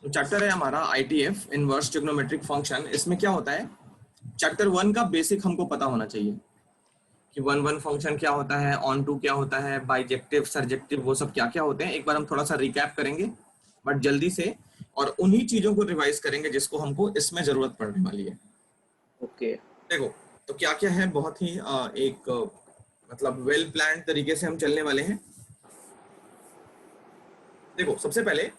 Chapter है हमारा ITF, inverse trigonometric function. इसमें क्या होता है, चैप्टर 1 का बेसिक हमको पता होना चाहिए कि वन फंक्शन क्या होता है, ऑन टू क्या होता है, बाइजेक्टिव, सरजेक्टिव, वो सब क्या क्या होते हैं। एक बार हम थोड़ा सा रिकैप करेंगे बट जल्दी से, और उन्हीं चीजों को रिवाइज करेंगे जिसको हमको इसमें जरूरत पड़ने वाली है। ओके देखो तो क्या क्या है, बहुत ही एक मतलब वेल प्लान तरीके से हम चलने वाले हैं। देखो सबसे पहले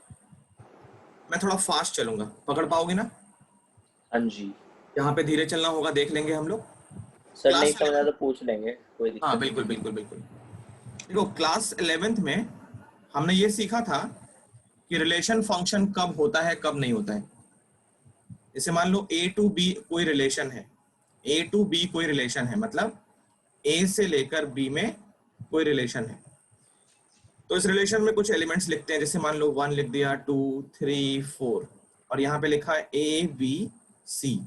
मैं थोड़ा फास्ट चलूंगा, पकड़ पाओगे ना? हाँ जी यहाँ पे धीरे चलना होगा, देख लेंगे हम लोग। सर, नहीं क्लास समझा 11, तो पूछ लेंगे, कोई हाँ दिक्कत नहीं। बिल्कुल बिल्कुल बिल्कुल। देखो क्लास 11th में हमने ये सीखा था कि रिलेशन फंक्शन कब होता है कब नहीं होता है। जैसे मान लो ए टू बी कोई रिलेशन है, ए टू बी कोई रिलेशन है, मतलब ए से लेकर बी में कोई रिलेशन है। तो इस रिलेशन में कुछ एलिमेंट्स लिखते हैं, जैसे मान लो 1 लिख दिया, 2 3 4, और यहाँ पे लिखा है ए बी सी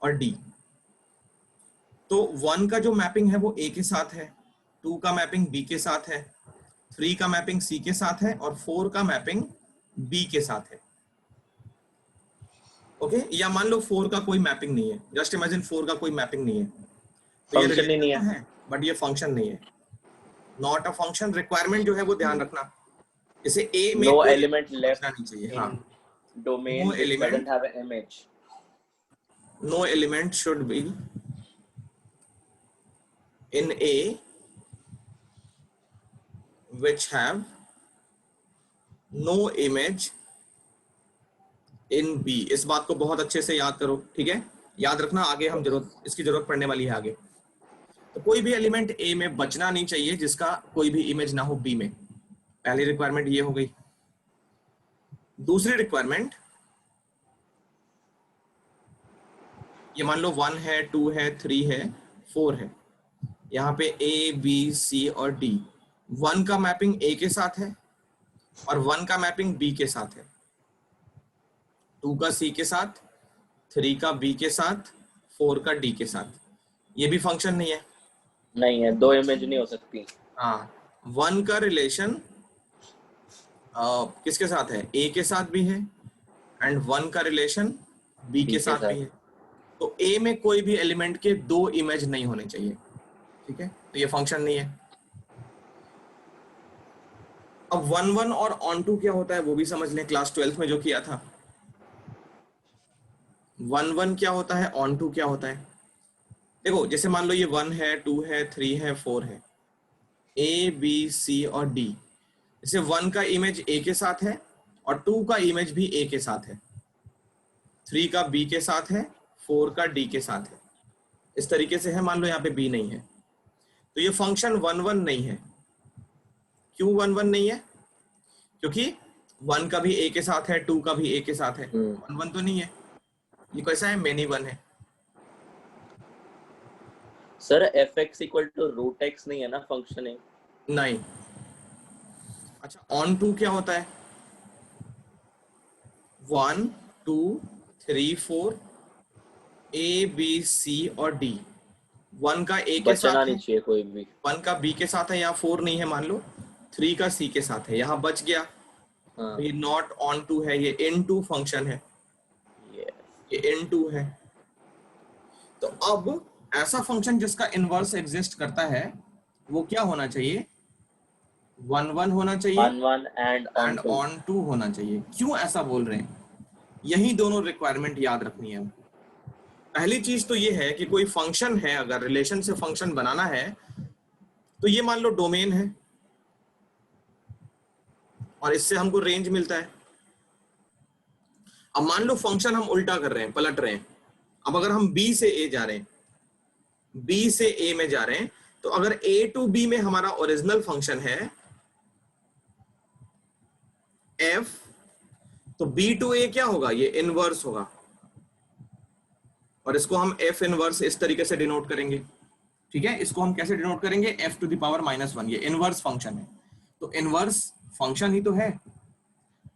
और डी। तो 1 का जो मैपिंग है वो ए के साथ है, 2 का मैपिंग बी के साथ है, 3 का मैपिंग सी के साथ है, और 4 का मैपिंग बी के साथ है। ओके, या मान लो 4 का कोई मैपिंग नहीं है, जस्ट इमेजिन 4 का कोई मैपिंग नहीं है, तो ये फंक्शन ही नहीं रिलेशन तो है। है बट ये फंक्शन नहीं है, नॉट अ फंक्शन। रिक्वायरमेंट जो है वो ध्यान रखना, जैसे ए में नो कोई एलिमेंट एलिमेंट बचना नहीं लेफ्ट चाहिए। हाँ, in domain no which element, doesn't have an image. No element should be in a which have no image in B। इस बात को बहुत अच्छे से याद करो, ठीक है? याद रखना, आगे हम इसकी जरूरत पड़ने वाली है आगे। तो कोई भी एलिमेंट ए में बचना नहीं चाहिए जिसका कोई भी इमेज ना हो बी में। पहली रिक्वायरमेंट ये हो गई। दूसरी रिक्वायरमेंट, ये मान लो 1 है, 2 है, 3 है, 4 है, यहाँ पे ए बी सी और डी। 1 का मैपिंग ए के साथ है और 1 का मैपिंग बी के साथ है, 2 का सी के साथ, 3 का बी के साथ, 4 का डी के साथ। ये भी फंक्शन नहीं है। नहीं है, दो इमेज नहीं हो सकती। हाँ, 1 का रिलेशन किसके साथ है, ए के साथ भी है, एंड 1 का रिलेशन बी के साथ भी है। तो ए में कोई भी एलिमेंट के 2 इमेज नहीं होने चाहिए, ठीक है? तो ये फंक्शन नहीं है। अब 1 1 और ऑन टू क्या होता है वो भी समझ लें, क्लास 12th में जो किया था। 1 1 क्या होता है, ऑन टू क्या होता है। देखो जैसे मान लो ये 1 है, 2 है, 3 है, 4 है, ए बी सी और डी। जैसे 1 का इमेज ए के साथ है और 2 का इमेज भी ए के साथ है, 3 का बी के साथ है, 4 का डी के साथ है, इस तरीके से है। मान लो यहाँ पे बी नहीं है, तो ये फंक्शन 1 1 नहीं है। क्यों 1 1 नहीं है? क्योंकि 1 का भी ए के साथ है, 2 का भी ए के साथ है, 1 1 तो नहीं है। ये कैसा है, मेनी 1 है। Sir fx equal to root x नहीं है ना फंक्शन है? नहीं। अच्छा, ऑन टू क्या होता है? 1 2 3 4 ए बी सी और डी। 1 का ए के बचना साथ नहीं है, चाहिए कोई भी। 1 का बी के साथ है, यहाँ 4 नहीं है मान लो, 3 का सी के साथ है, यहाँ बच गया। हाँ तो ये नॉट ऑन टू है, ये इन टू फंक्शन है, ये इन टू है। तो अब ऐसा फंक्शन जिसका इनवर्स एग्जिस्ट करता है वो क्या होना चाहिए, 1 1 होना चाहिए one one and on and to. Onto होना चाहिए। क्यों ऐसा बोल रहे हैं? यही दोनों रिक्वायरमेंट याद रखनी है। पहली चीज तो ये है कि कोई फंक्शन है, अगर रिलेशन से फंक्शन बनाना है तो ये मान लो डोमेन है और इससे हमको रेंज मिलता है। अब मान लो फंक्शन हम उल्टा कर रहे हैं, पलट रहे हैं। अब अगर हम बी से ए जा रहे हैं, बी से ए में जा रहे हैं, तो अगर ए टू बी में हमारा ओरिजिनल फंक्शन है एफ, तो बी टू ए क्या होगा, ये इनवर्स होगा, और इसको हम एफ इनवर्स इस तरीके से डिनोट करेंगे। ठीक है, इसको हम कैसे डिनोट करेंगे, एफ टू द पावर -1, ये इनवर्स फंक्शन है। तो इनवर्स फंक्शन ही तो है।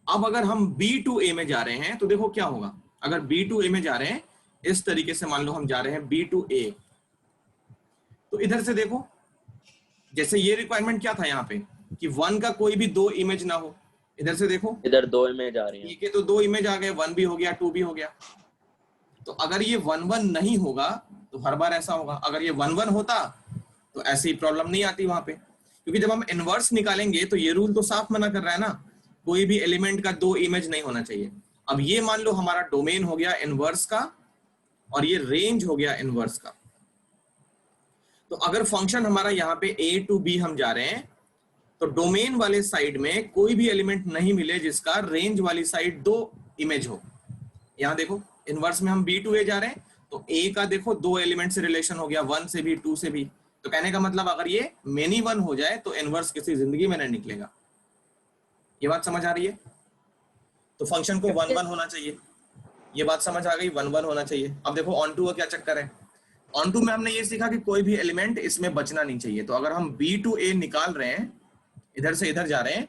अब अगर हम बी टू ए में जा रहे हैं तो देखो क्या होगा, अगर बी टू ए में जा रहे हैं इस तरीके से, मान लो हम जा रहे हैं बी टू ए, तो इधर से देखो, जैसे ये रिक्वायरमेंट क्या था यहाँ पे कि 1 का कोई भी 2 इमेज ना हो, इधर से देखो, इधर 2 इमेज आ रही ई हैं। के तो 2 इमेज आ गए, 1 भी हो गया 2 भी हो गया। तो अगर ये 1 1 नहीं होगा तो हर बार ऐसा होगा, अगर ये 1 1 होता तो ऐसी प्रॉब्लम नहीं आती वहां पे, क्योंकि जब हम इनवर्स निकालेंगे तो ये रूल तो साफ मना कर रहा है ना, कोई भी एलिमेंट का 2 इमेज नहीं होना चाहिए। अब ये मान लो हमारा डोमेन हो गया इनवर्स का और ये रेंज हो गया इनवर्स का। तो अगर फंक्शन हमारा यहाँ पे a टू b हम जा रहे हैं तो डोमेन वाले साइड में कोई भी एलिमेंट नहीं मिले जिसका रेंज वाली साइड 2 इमेज हो। यहाँ देखो इनवर्स में हम b टू a जा रहे हैं तो a का देखो 2 एलिमेंट से रिलेशन हो गया, 1 से भी 2 से भी। तो कहने का मतलब अगर ये मेनी वन हो जाए तो इनवर्स किसी जिंदगी में नहीं निकलेगा। ये बात समझ आ रही है? तो फंक्शन को 1 1 होना चाहिए, ये बात समझ आ गई, 1 1 होना चाहिए। अब देखो ऑन टू का क्या चक्कर है। ऑन टू में हमने ये सीखा कि कोई भी एलिमेंट इसमें बचना नहीं चाहिए। तो अगर हम b टू a निकाल रहे हैं, इधर से इधर जा रहे हैं,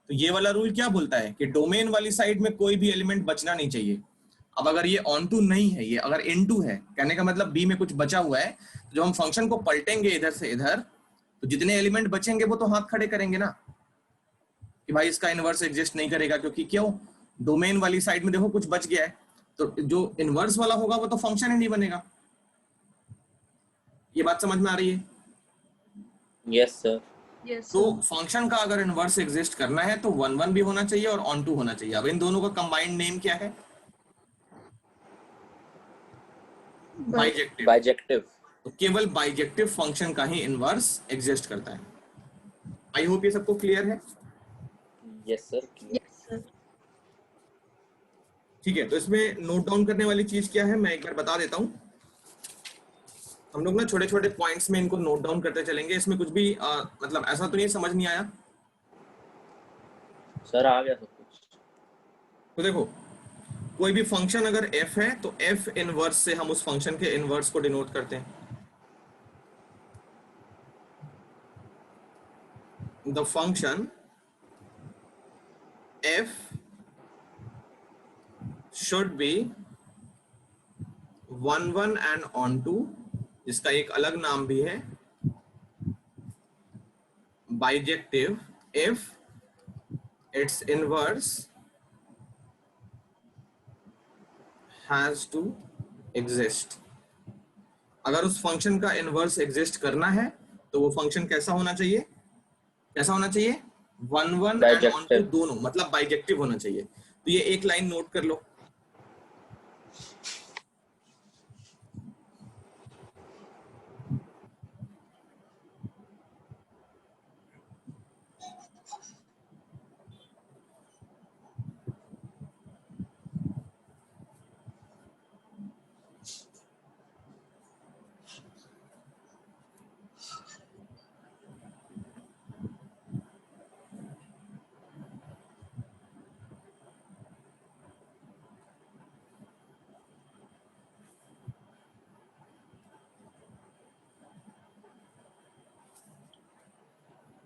तो ये वाला रूल क्या बोलता है कि डोमेन वाली साइड में कोई भी एलिमेंट बचना नहीं चाहिए। अब अगर ये ऑन टू नहीं है, ये अगर इन टू है, कहने का मतलब b में कुछ बचा हुआ है, तो जब हम फंक्शन को पलटेंगे इधर से इधर तो जितने एलिमेंट बचेंगे वो तो हाथ खड़े करेंगे ना कि भाई इसका इनवर्स एग्जिस्ट नहीं करेगा, क्योंकि क्यों, डोमेन वाली साइड में देखो कुछ बच गया है, तो जो इनवर्स वाला होगा वो तो फंक्शन ही नहीं बनेगा। ये बात समझ में आ रही है? Yes sir. तो फंक्शन का अगर इनवर्स एग्जिस्ट करना है तो 1 1 भी होना चाहिए और ऑन टू होना चाहिए। अब इन दोनों का कंबाइंड नेम क्या है? बाइजेक्टिव। बाइजेक्टिव। तो केवल बाइजेक्टिव फंक्शन का ही इनवर्स एग्जिस्ट करता है। आई होप ये सबको क्लियर है? Yes sir. ठीक है, तो इसमें नोट डाउन करने वाली चीज क्या है मैं एक बार बता देता हूं। हम लोग ना छोटे छोटे पॉइंट्स में इनको नोट डाउन करते चलेंगे। इसमें कुछ भी मतलब ऐसा तो नहीं समझ नहीं आया? सर आ गया सब कुछ। तो देखो कोई भी फंक्शन अगर f है तो f इनवर्स से हम उस फंक्शन के इनवर्स को डिनोट करते हैं। The function f should be 1 1 and on to, जिसका एक अलग नाम भी है bijective if its inverse has to exist। अगर उस फंक्शन का इनवर्स एग्जिस्ट करना है तो वो फंक्शन कैसा होना चाहिए? कैसा होना चाहिए? 1 1 एंड ऑन टू दोनों, मतलब बाइजेक्टिव होना चाहिए। तो ये एक लाइन नोट कर लो।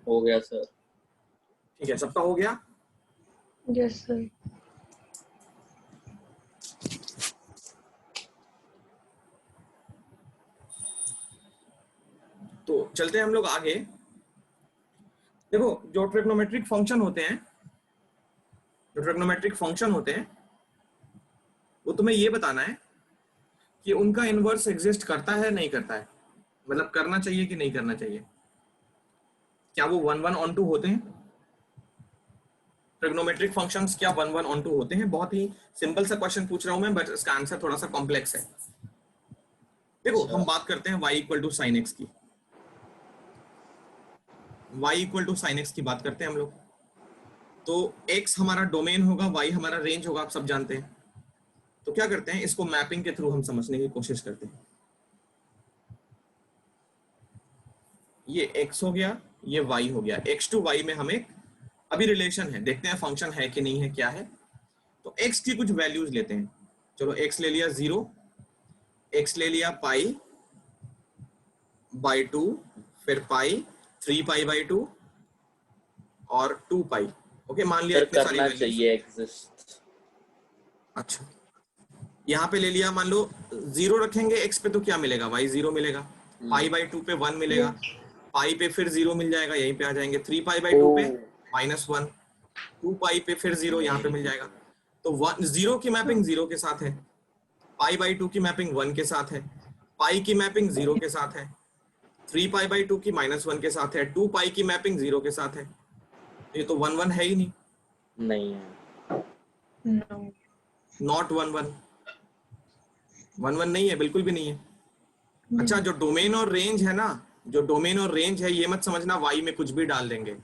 हो गया सर। ठीक है, सबका हो गया? Yes sir. तो चलते हैं हम लोग आगे। देखो जो ट्रिग्नोमेट्रिक फंक्शन होते हैं वो तुम्हें ये बताना है कि उनका इनवर्स एग्जिस्ट करता है नहीं करता है, मतलब करना चाहिए कि नहीं करना चाहिए। क्या वो 1 1 ऑन टू होते हैं? ट्रिग्नोमेट्रिक फंक्शंस क्या 1 1 ऑन टू होते हैं? बहुत ही सिंपल सा क्वेश्चन पूछ रहा हूं मैं, बट इसका आंसर थोड़ा सा कॉम्प्लेक्स है। देखो हम बात करते हैं y equal to sine x की। y equal to sine x की बात करते हैं हम लोग। तो x हमारा डोमेन होगा, y हमारा रेंज होगा, आप सब जानते हैं। तो क्या करते हैं, इसको मैपिंग के थ्रू हम समझने की कोशिश करते हैं। ये x हो गया, ये y हो गया। x टू y में हम एक अभी रिलेशन है, देखते हैं फंक्शन है कि नहीं है, क्या है। तो x की कुछ वैल्यूज लेते हैं। चलो x ले लिया 0, x ले लिया पाई बाई 2, फिर पाई 3 पाई बाई 2 और 2 पाई। ओके, मान लिया इतनी सारी करना वैल्यूज चाहिए एग्जिस्ट। अच्छा, यहाँ पे ले लिया, मान लो 0 रखेंगे x पे तो क्या मिलेगा? y 0 मिलेगा। पाई बाई 2 पे 1 मिलेगा, पाई पे फिर 0 मिल जाएगा, यहीं पे आ जाएंगे। 3 पाई बाई 2 पे -1, 2 पाई पे फिर 0 यहाँ पे मिल जाएगा। तो 0 की मैपिंग 0 के साथ है, पाई बाई 2 की मैपिंग 1 के साथ है, पाई की मैपिंग 0 के साथ है, 3 पाई बाई 2 की -1 के साथ है, 2 पाई की मैपिंग 0 के साथ है। ये तो 1 1 है ही नहीं, नहीं है। No. नॉट 1 1, 1 1 नहीं है, बिल्कुल भी नहीं है। अच्छा, जो डोमेन और रेंज है ना, जो डोमेन और रेंज है, ये मत समझना वाई में कुछ भी डाल देंगे।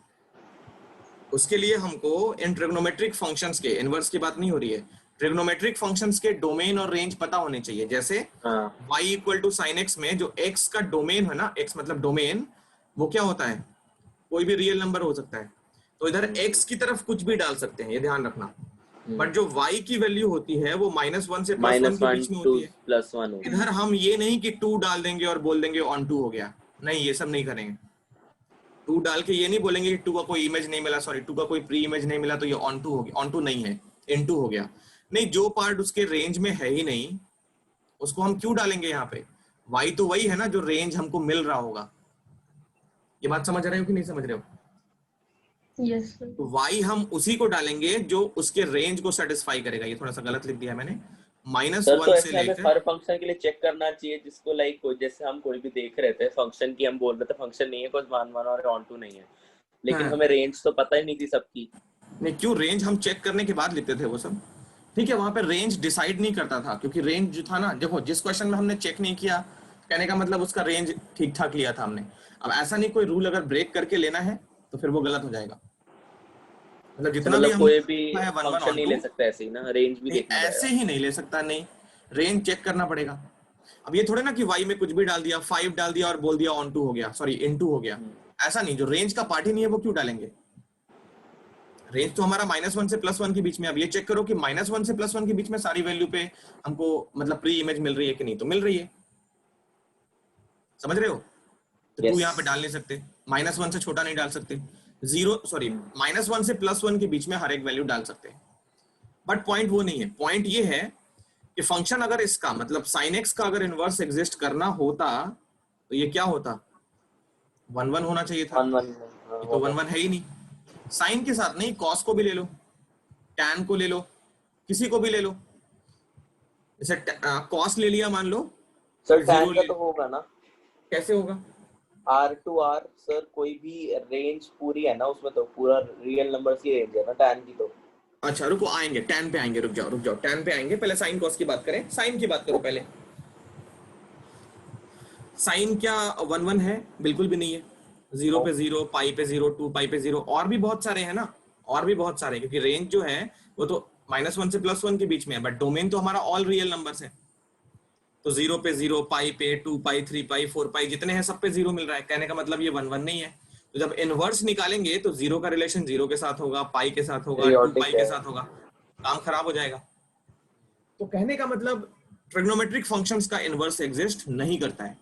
उसके लिए हमको इन ट्रिग्नोमेट्रिक फंक्शंस के, इनवर्स की बात नहीं हो रही है, ट्रिग्नोमेट्रिक फंक्शंस के डोमेन और रेंज पता होने चाहिए। जैसे हाँ y equal to sine x में जो x का डोमेन है ना, x मतलब डोमेन, वो क्या होता है, कोई भी रियल नंबर हो सकता है। तो इधर x की तरफ कुछ भी डाल सकते हैं, ये ध्यान रखना। बट जो y की वैल्यू होती है वो -1 से +1 के बीच में -1 होती है। to +1 होगा। इधर हम ये नहीं कि 2 डाल देंगे और बोल देंगे ऑन 2 हो गया, नहीं, ये सब नहीं करेंगे। 2 डाल के ये नहीं बोलेंगे कि 2 का कोई इमेज नहीं मिला, सॉरी 2 का कोई प्री इमेज नहीं मिला तो ये ऑन 2 हो गया, ऑन 2 नहीं है, इन 2 हो गया। नहीं, जो पार्ट उसके रेंज में है ही नहीं उसको हम क्यों डालेंगे यहाँ पे। y तो वही है ना जो रेंज हमको मिल रहा होगा। ये बात समझ रहे हो कि नहीं समझ रहे हो? Yes, sir. तो y हम उसी को डालेंगे जो उसके रेंज को सेटिस्फाई करेगा। ये थोड़ा सा गलत लिख दिया मैंने, सर तो -1 से ऐसे हमें लेकर, हर फंक्शन के लिए चेक करना चाहिए जिसको लाइक कोई, जैसे हम कोई भी देख रहे थे फंक्शन की, हम बोल रहे थे फंक्शन नहीं है कुछ 1 1 और ऑन 2 नहीं है, लेकिन हाँ। हमें रेंज तो पता ही नहीं थी सबकी। नहीं, क्यों, रेंज हम चेक करने के बाद लिखते थे वो सब, ठीक है। वहां पे रेंज डिसाइड नहीं करता था, क्योंकि रेंज जो था ना, देखो जिस क्वेश्चन में हमने चेक नहीं किया, कहने का मतलब उसका रेंज ठीक ठाक लिया था हमने। अब ऐसा नहीं, कोई रूल अगर ब्रेक करके लेना है तो फिर वो गलत हो जाएगा। मतलब जितना भी मतलब हमने कोई भी है 1 1 फंक्शन ऑन नहीं 2, ले सकता ऐसे ही ना, रेंज भी नहीं देखना ऐसे पड़ेगा। ही नहीं ले सकता, नहीं, रेंज चेक करना पड़ेगा। अब ये थोड़े ना कि y में कुछ भी डाल दिया, 5 डाल दिया और बोल दिया ऑन 2 हो गया, सॉरी इन 2 हो गया, ऐसा नहीं। जो रेंज का पार्ट ही नहीं है वो क्यों डालेंगे। रेंज तो हमारा -1 से +1 के बीच में। अब ये चेक करो कि -1 से +1 के बीच में सारी वैल्यू पे हमको मतलब प्री इमेज मिल रही है कि नहीं, तो मिल रही है, समझ रहे हो। तो Yes. 2 यहाँ पे डाल नहीं सकते, -1 से छोटा नहीं डाल सकते, 0 सॉरी -1 से +1 के बीच में हर एक वैल्यू डाल सकते हैं। बट पॉइंट वो नहीं है, पॉइंट ये है कि फंक्शन अगर इसका मतलब sin x का अगर इनवर्स एग्जिस्ट करना होता तो ये क्या होता, 1 1 होना चाहिए था। 1 1 ये तो 1 1 है ही नहीं। साइन के साथ नहीं, कॉस को भी ले लो, टैन को ले लो, किसी को भी ले लो। जैसे कॉस ले लिया मान लो, सर जीरो टैन का ले, तो होगा ना, कैसे होगा। R to R सर, कोई भी रेंज पूरी है ना उसमें, तो पूरा रियल नंबर्स की रेंज है ना टैन की। तो अच्छा रुको, आएंगे टैन पे आएंगे, रुक जाओ रुक जाओ, टैन पे आएंगे, पहले साइन कॉस की बात करें। साइन की बात करो पहले। साइन क्या 1 1 है, बिल्कुल भी नहीं है। 0 पे 0, पाई पे 0, 2 पाई पे 0, और भी बहुत सारे हैं ना, और भी बहुत सारे, क्योंकि रेंज जो है वो तो -1 से +1 के बीच में है, बट डोमेन तो हमारा ऑल रियल नंबर्स है। तो 0 पे 0, पाई पे 2 पाई 3 पाई 4 पाई जितने हैं सब पे 0 मिल रहा है, कहने का मतलब ये 1 1 नहीं है। तो जब इनवर्स निकालेंगे तो 0 का रिलेशन 0 के साथ होगा, पाई के साथ होगा, 2 पीरियोडिक पाई के है। साथ होगा, काम खराब हो जाएगा। तो कहने का मतलब ट्रिग्नोमेट्रिक फंक्शंस का इनवर्स एग्जिस्ट नहीं करता है।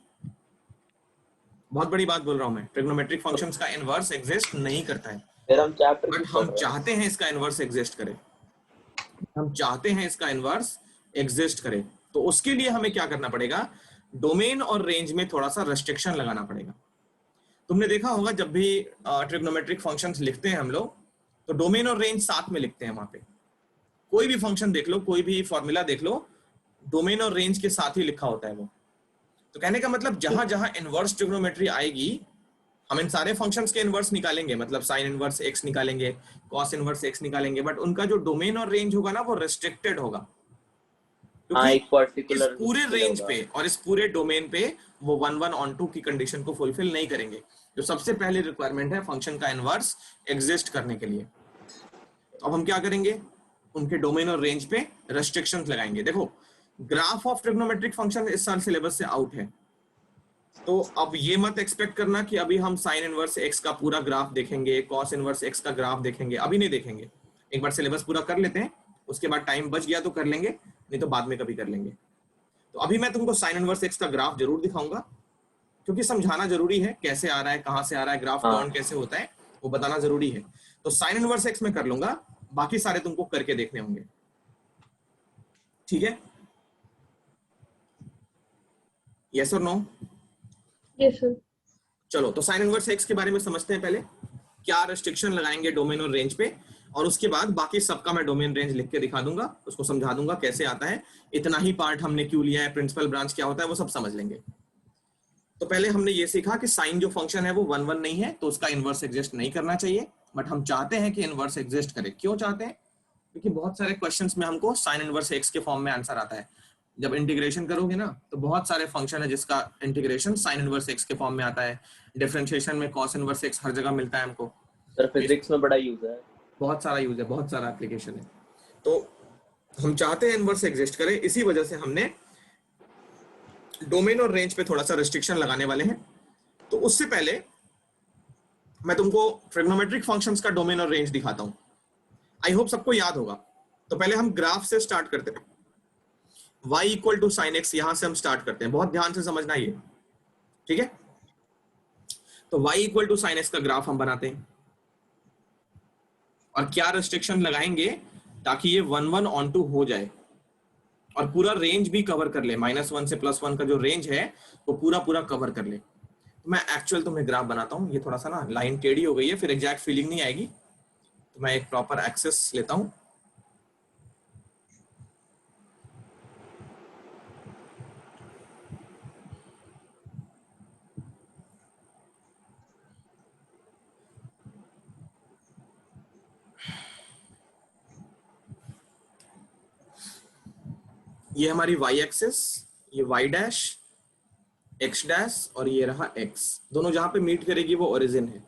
बहुत बड़ी बात बोल रहा हूं मैं, ट्रिग्नोमेट्रिक फंक्शंस का इनवर्स एग्जिस्ट नहीं करता है। फिर हम चैप्टर बट क्यों हम पढ़ रहे हैं? चाहते हैं इसका इनवर्स एग्जिस्ट करे, हम चाहते हैं इसका इनवर्स एग्जिस्ट करे। तो उसके लिए हमें क्या करना पड़ेगा, डोमेन और रेंज में थोड़ा सा रेस्ट्रिक्शन लगाना पड़ेगा। तुमने देखा होगा जब भी ट्रिग्नोमेट्रिक फंक्शंस लिखते हैं हम लोग, तो डोमेन और रेंज साथ में लिखते हैं। वहां पे कोई भी फंक्शन देख लो, कोई भी फॉर्मूला देख लो, डोमेन और रेंज के साथ ही लिखा होता है वो। तो कहने का मतलब जहां जहां इनवर्स ट्रिग्नोमेट्री आएगी, हम इन सारे फंक्शंस के इनवर्स निकालेंगे, मतलब साइन इनवर्स x निकालेंगे, कॉस इनवर्स x निकालेंगे, बट उनका जो डोमेन और रेंज होगा ना वो रेस्ट्रिक्टेड होगा, हाँ, क्योंकि एक इस पर्टिकुलर पूरे उसके लिए रेंज होगा। पे और इस पूरे डोमेन पे वो 1 1 ऑन 2 की कंडीशन को फुलफिल नहीं करेंगे, जो सबसे पहली रिक्वायरमेंट है फंक्शन का इनवर्स एग्जिस्ट करने के लिए। तो अब हम क्या करेंगे, उनके डोमेन और रेंज पे रेस्ट्रिक्शंस लगाएंगे। देखो, ग्राफ ऑफ ट्रिग्नोमेट्रिक फंक्शन इस साल सिलेबस से आउट है, तो अब ये मत एक्सपेक्ट करना कि अभी हम साइन इनवर्स एक्स का पूरा ग्राफ देखेंगे, कॉस इनवर्स एक्स का ग्राफ देखेंगे, अभी नहीं देखेंगे। एक बार सिलेबस पूरा कर लेते हैं, उसके बाद टाइम बच गया तो कर लेंगे, नहीं तो बाद में कभी कर लेंगे। तो अभी मैं तुमको साइन इनवर्स एक्स का ग्राफ जरूर दिखाऊंगा, क्योंकि समझाना जरूरी है, कैसे आ रहा है, कहां से आ रहा है, ग्राफ हाँ टर्न कैसे होता है, वो बताना जरूरी है। तो साइन इनवर्स एक्स में कर लूंगा, बाकी सारे तुमको करके देखने होंगे, ठीक है। यस और नो? Yes, sir. चलो, तो साइन इनवर्स एक्स के बारे में समझते हैं पहले, क्या रेस्ट्रिक्शन लगाएंगे डोमेन और रेंज पे। और उसके बाद बाकी सबका मैं डोमेन रेंज लिख के दिखा दूंगा, उसको समझा दूंगा कैसे आता है, इतना ही पार्ट हमने क्यों लिया है, प्रिंसिपल ब्रांच क्या होता है वो सब समझ लेंगे। तो पहले हमने ये सीखा कि साइन जो फंक्शन है वो 1 1 नहीं है, तो उसका इनवर्स एग्जिस्ट नहीं करना चाहिए, बट हम चाहते हैं कि इनवर्स एग्जिस्ट करे। क्यों चाहते हैं? क्योंकि बहुत सारे क्वेश्चंस में हमको साइन इनवर्स एक्स के फॉर्म में आंसर आता है। जब इंटीग्रेशन करोगे ना तो बहुत सारे फंक्शन है जिसका इंटीग्रेशन साइन इनवर्स एक्स के फॉर्म में आता है। डिफरेंशिएशन में कॉस इनवर्स एक्स हर जगह मिलता है हमको। सर फिजिक्स में बड़ा यूज है, बहुत सारा यूज है, बहुत सारा एप्लीकेशन है। तो हम चाहते हैं इनवर्स एग्जिस्ट करे, इसी वजह से हमने डोमेन और रेंज पे थोड़ा सा रिस्ट्रिक्शन लगाने वाले हैं। तो उससे पहले मैं तुमको ट्रिग्नोमेट्रिक फंक्शंस का डोमेन और रेंज दिखाता हूं। आई होप सबको याद होगा। तो पहले हम ग्राफ से स्टार्ट करते हैं। y equal to sine x, यहां से हम स्टार्ट करते हैं, बहुत ध्यान से समझना ये, ठीक है। तो y equal to sine x का ग्राफ हम बनाते हैं और क्या रिस्ट्रिक्शन लगाएंगे ताकि ये 1 1 ऑन टू हो जाए और पूरा रेंज भी कवर कर ले। -1 से +1 का जो रेंज है वो पूरा पूरा कवर कर ले। तो मैं एक्चुअल तुम्हें ग्राफ बनाता हूँ। ये थोड़ा सा ना लाइन टेढ़ी हो गई है, फिर एग्जैक्ट फीलिंग नहीं आएगी। तो मैं एक प्रॉपर एक्सेस लेता हूं। ये हमारी y एक्सेस, ये y डैश, x डैश और ये रहा x, दोनों जहां पे मीट करेगी वो ओरिजिन है।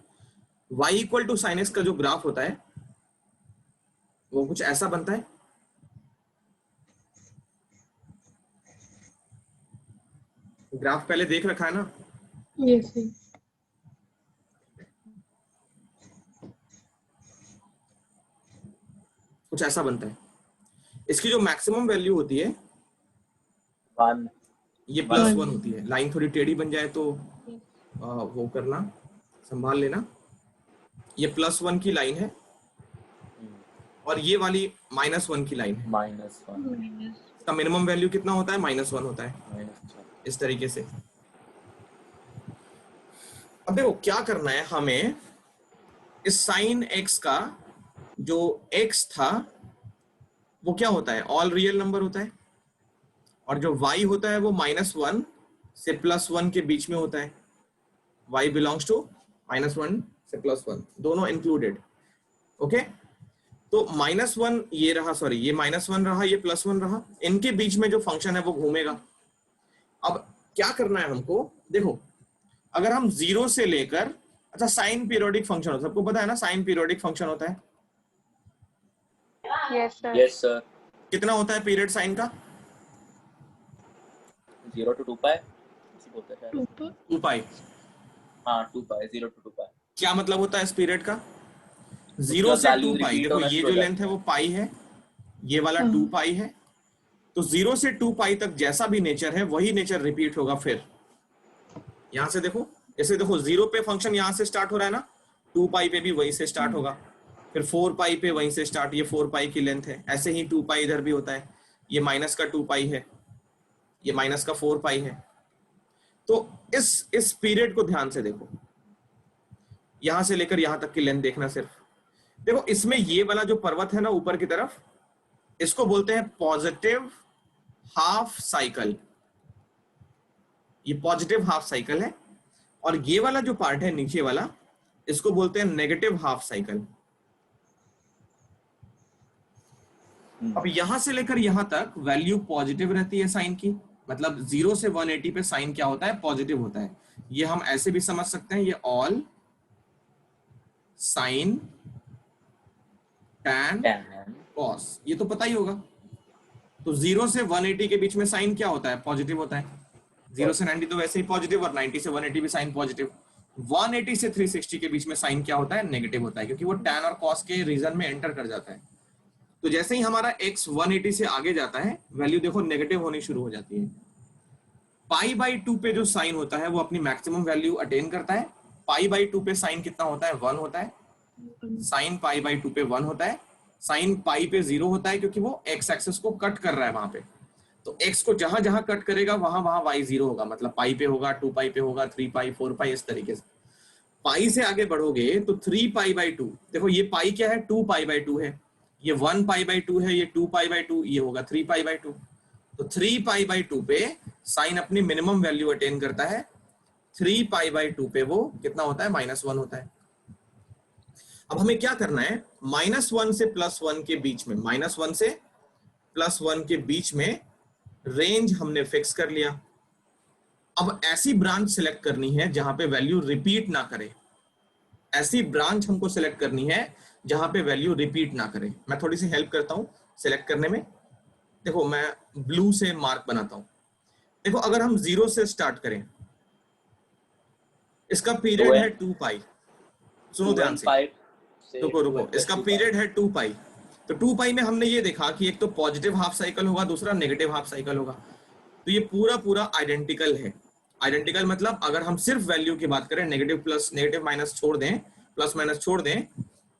y equal to sine x का जो ग्राफ होता है वो कुछ ऐसा बनता है। ग्राफ पहले देख रखा है ना? Yes, sir. कुछ ऐसा बनता है। इसकी जो मैक्सिमम वैल्यू होती है 1 ये +1 होती है। लाइन थोड़ी टेढ़ी बन जाए तो वो करना, संभाल लेना। ये +1 की लाइन है और ये वाली -1 की लाइन है। -1 इसका मिनिमम वैल्यू कितना होता है? -1 होता है, -1 इस तरीके से। अब देखो क्या करना है हमें, इस साइन एक्स का जो x था वो क्या होता है? ऑल रियल नंबर होता है, और जो y होता है वो -1 से +1 के बीच में होता है। y बिलोंग्स टू -1 से +1, दोनों इंक्लूडेड। ओके, तो -1 ये रहा, सॉरी ये -1 रहा, ये +1 रहा, इनके बीच में जो फंक्शन है वो घूमेगा। अब क्या करना है हमको, देखो अगर हम 0 से लेकर, अच्छा साइन पीरियोडिक फंक्शन होता है, सबको पता है ना साइन पीरियोडिक फंक्शन होता है। Yes, sir. यस सर, कितना होता है पीरियड साइन का? 0 to 2 पाई इसी बोलते हैं शायद। 2 2π। हाँ 2 पाई, 0 to 2 पाई। क्या मतलब होता है इस पीरियड का? 0 से 2π। देखो ये जो लेंथ है वो पाई है, ये वाला 2π है। तो 0 से 2π तक जैसा भी नेचर है वही नेचर रिपीट होगा। फिर यहां से देखो, जैसे देखो 0 पे फंक्शन यहां से स्टार्ट हो रहा है ना, 2π पे भी वहीं से स्टार्ट होगा, फिर 4π पे वहीं से स्टार्ट, ये 4π की लेंथ है। ऐसे ही 2π इधर भी होता है, ये माइनस का 2π है, ये माइनस का 4π है। तो इस पीरियड को ध्यान से देखो, यहां से लेकर यहां तक की लेंथ देखना सिर्फ। देखो इसमें ये वाला जो पर्वत है ना ऊपर की तरफ, इसको बोलते हैं पॉजिटिव हाफ साइकिल, ये पॉजिटिव हाफ साइकिल है। और ये वाला जो पार्ट है नीचे वाला, इसको बोलते हैं नेगेटिव हाफ साइकिल। अब यहां से लेकर यहां तक वैल्यू पॉजिटिव रहती है साइन की, मतलब 0 से 180 पे साइन क्या होता है? पॉजिटिव होता है। ये हम ऐसे भी समझ सकते हैं, ये ऑल साइन टैन कॉस, ये तो पता ही होगा। तो 0 से 180 के बीच में साइन क्या होता है? पॉजिटिव होता है। 0 से 90 तो वैसे ही पॉजिटिव, और 90 से 180 भी साइन पॉजिटिव। 180 से 360 के बीच में साइन क्या होता है? नेगेटिव होता है, क्योंकि वो टैन और कॉस के रीजन में एंटर कर जाता है। तो जैसे ही हमारा x 180 से आगे जाता है, वैल्यू देखो नेगेटिव होनी शुरू हो जाती है। π/2 पे जो साइन होता है वो अपनी मैक्सिमम वैल्यू अटेन करता है। π/2 पे साइन कितना होता है? 1 होता है। साइन π/2 पे 1 होता है। साइन पाई पे 0 होता है, क्योंकि वो x एक्सिस को कट कर रहा है वहां पे। तो x को जहां जहां कट करेगा वहां वहां y 0 होगा, मतलब पाई पे होगा, 2π पे होगा, 3π 4π, इस तरीके से। पाई से आगे बढ़ोगे तो 3π/2, देखो ये पाई क्या है, 2π/2 है, ये 1π/2 है, ये 2π/2, ये होगा 3π/2। तो 3π/2 पे साइन अपनी मिनिमम वैल्यू अटेन करता है, 3π/2 पे वो कितना होता है, -1 होता है। अब हमें क्या करना है, -1 से +1 के बीच में, -1 से +1 के बीच में रेंज हमने फिक्स कर लिया। अब ऐसी ब्रांच सिलेक्ट करनी है जहां पे वैल्यू रिपीट ना करे, ऐसी ब्रांच हमको सिलेक्ट करनी है जहां पे वैल्यू रिपीट ना करे। मैं थोड़ी सी हेल्प करता हूं सिलेक्ट करने में। देखो मैं ब्लू से मार्क बनाता हूं। देखो अगर हम 0 से स्टार्ट करें, इसका पीरियड है 2π, सुनो ध्यान से, रुको, इसका पीरियड है 2π। तो 2π में हमने ये देखा कि एक तो पॉजिटिव हाफ साइकिल होगा, दूसरा नेगेटिव हाफ साइकिल होगा। तो ये पूरा आइडेंटिकल है। आइडेंटिकल मतलब अगर हम सिर्फ वैल्यू की बात करें, नेगेटिव माइनस छोड़ दें, प्लस माइनस छोड़ दें,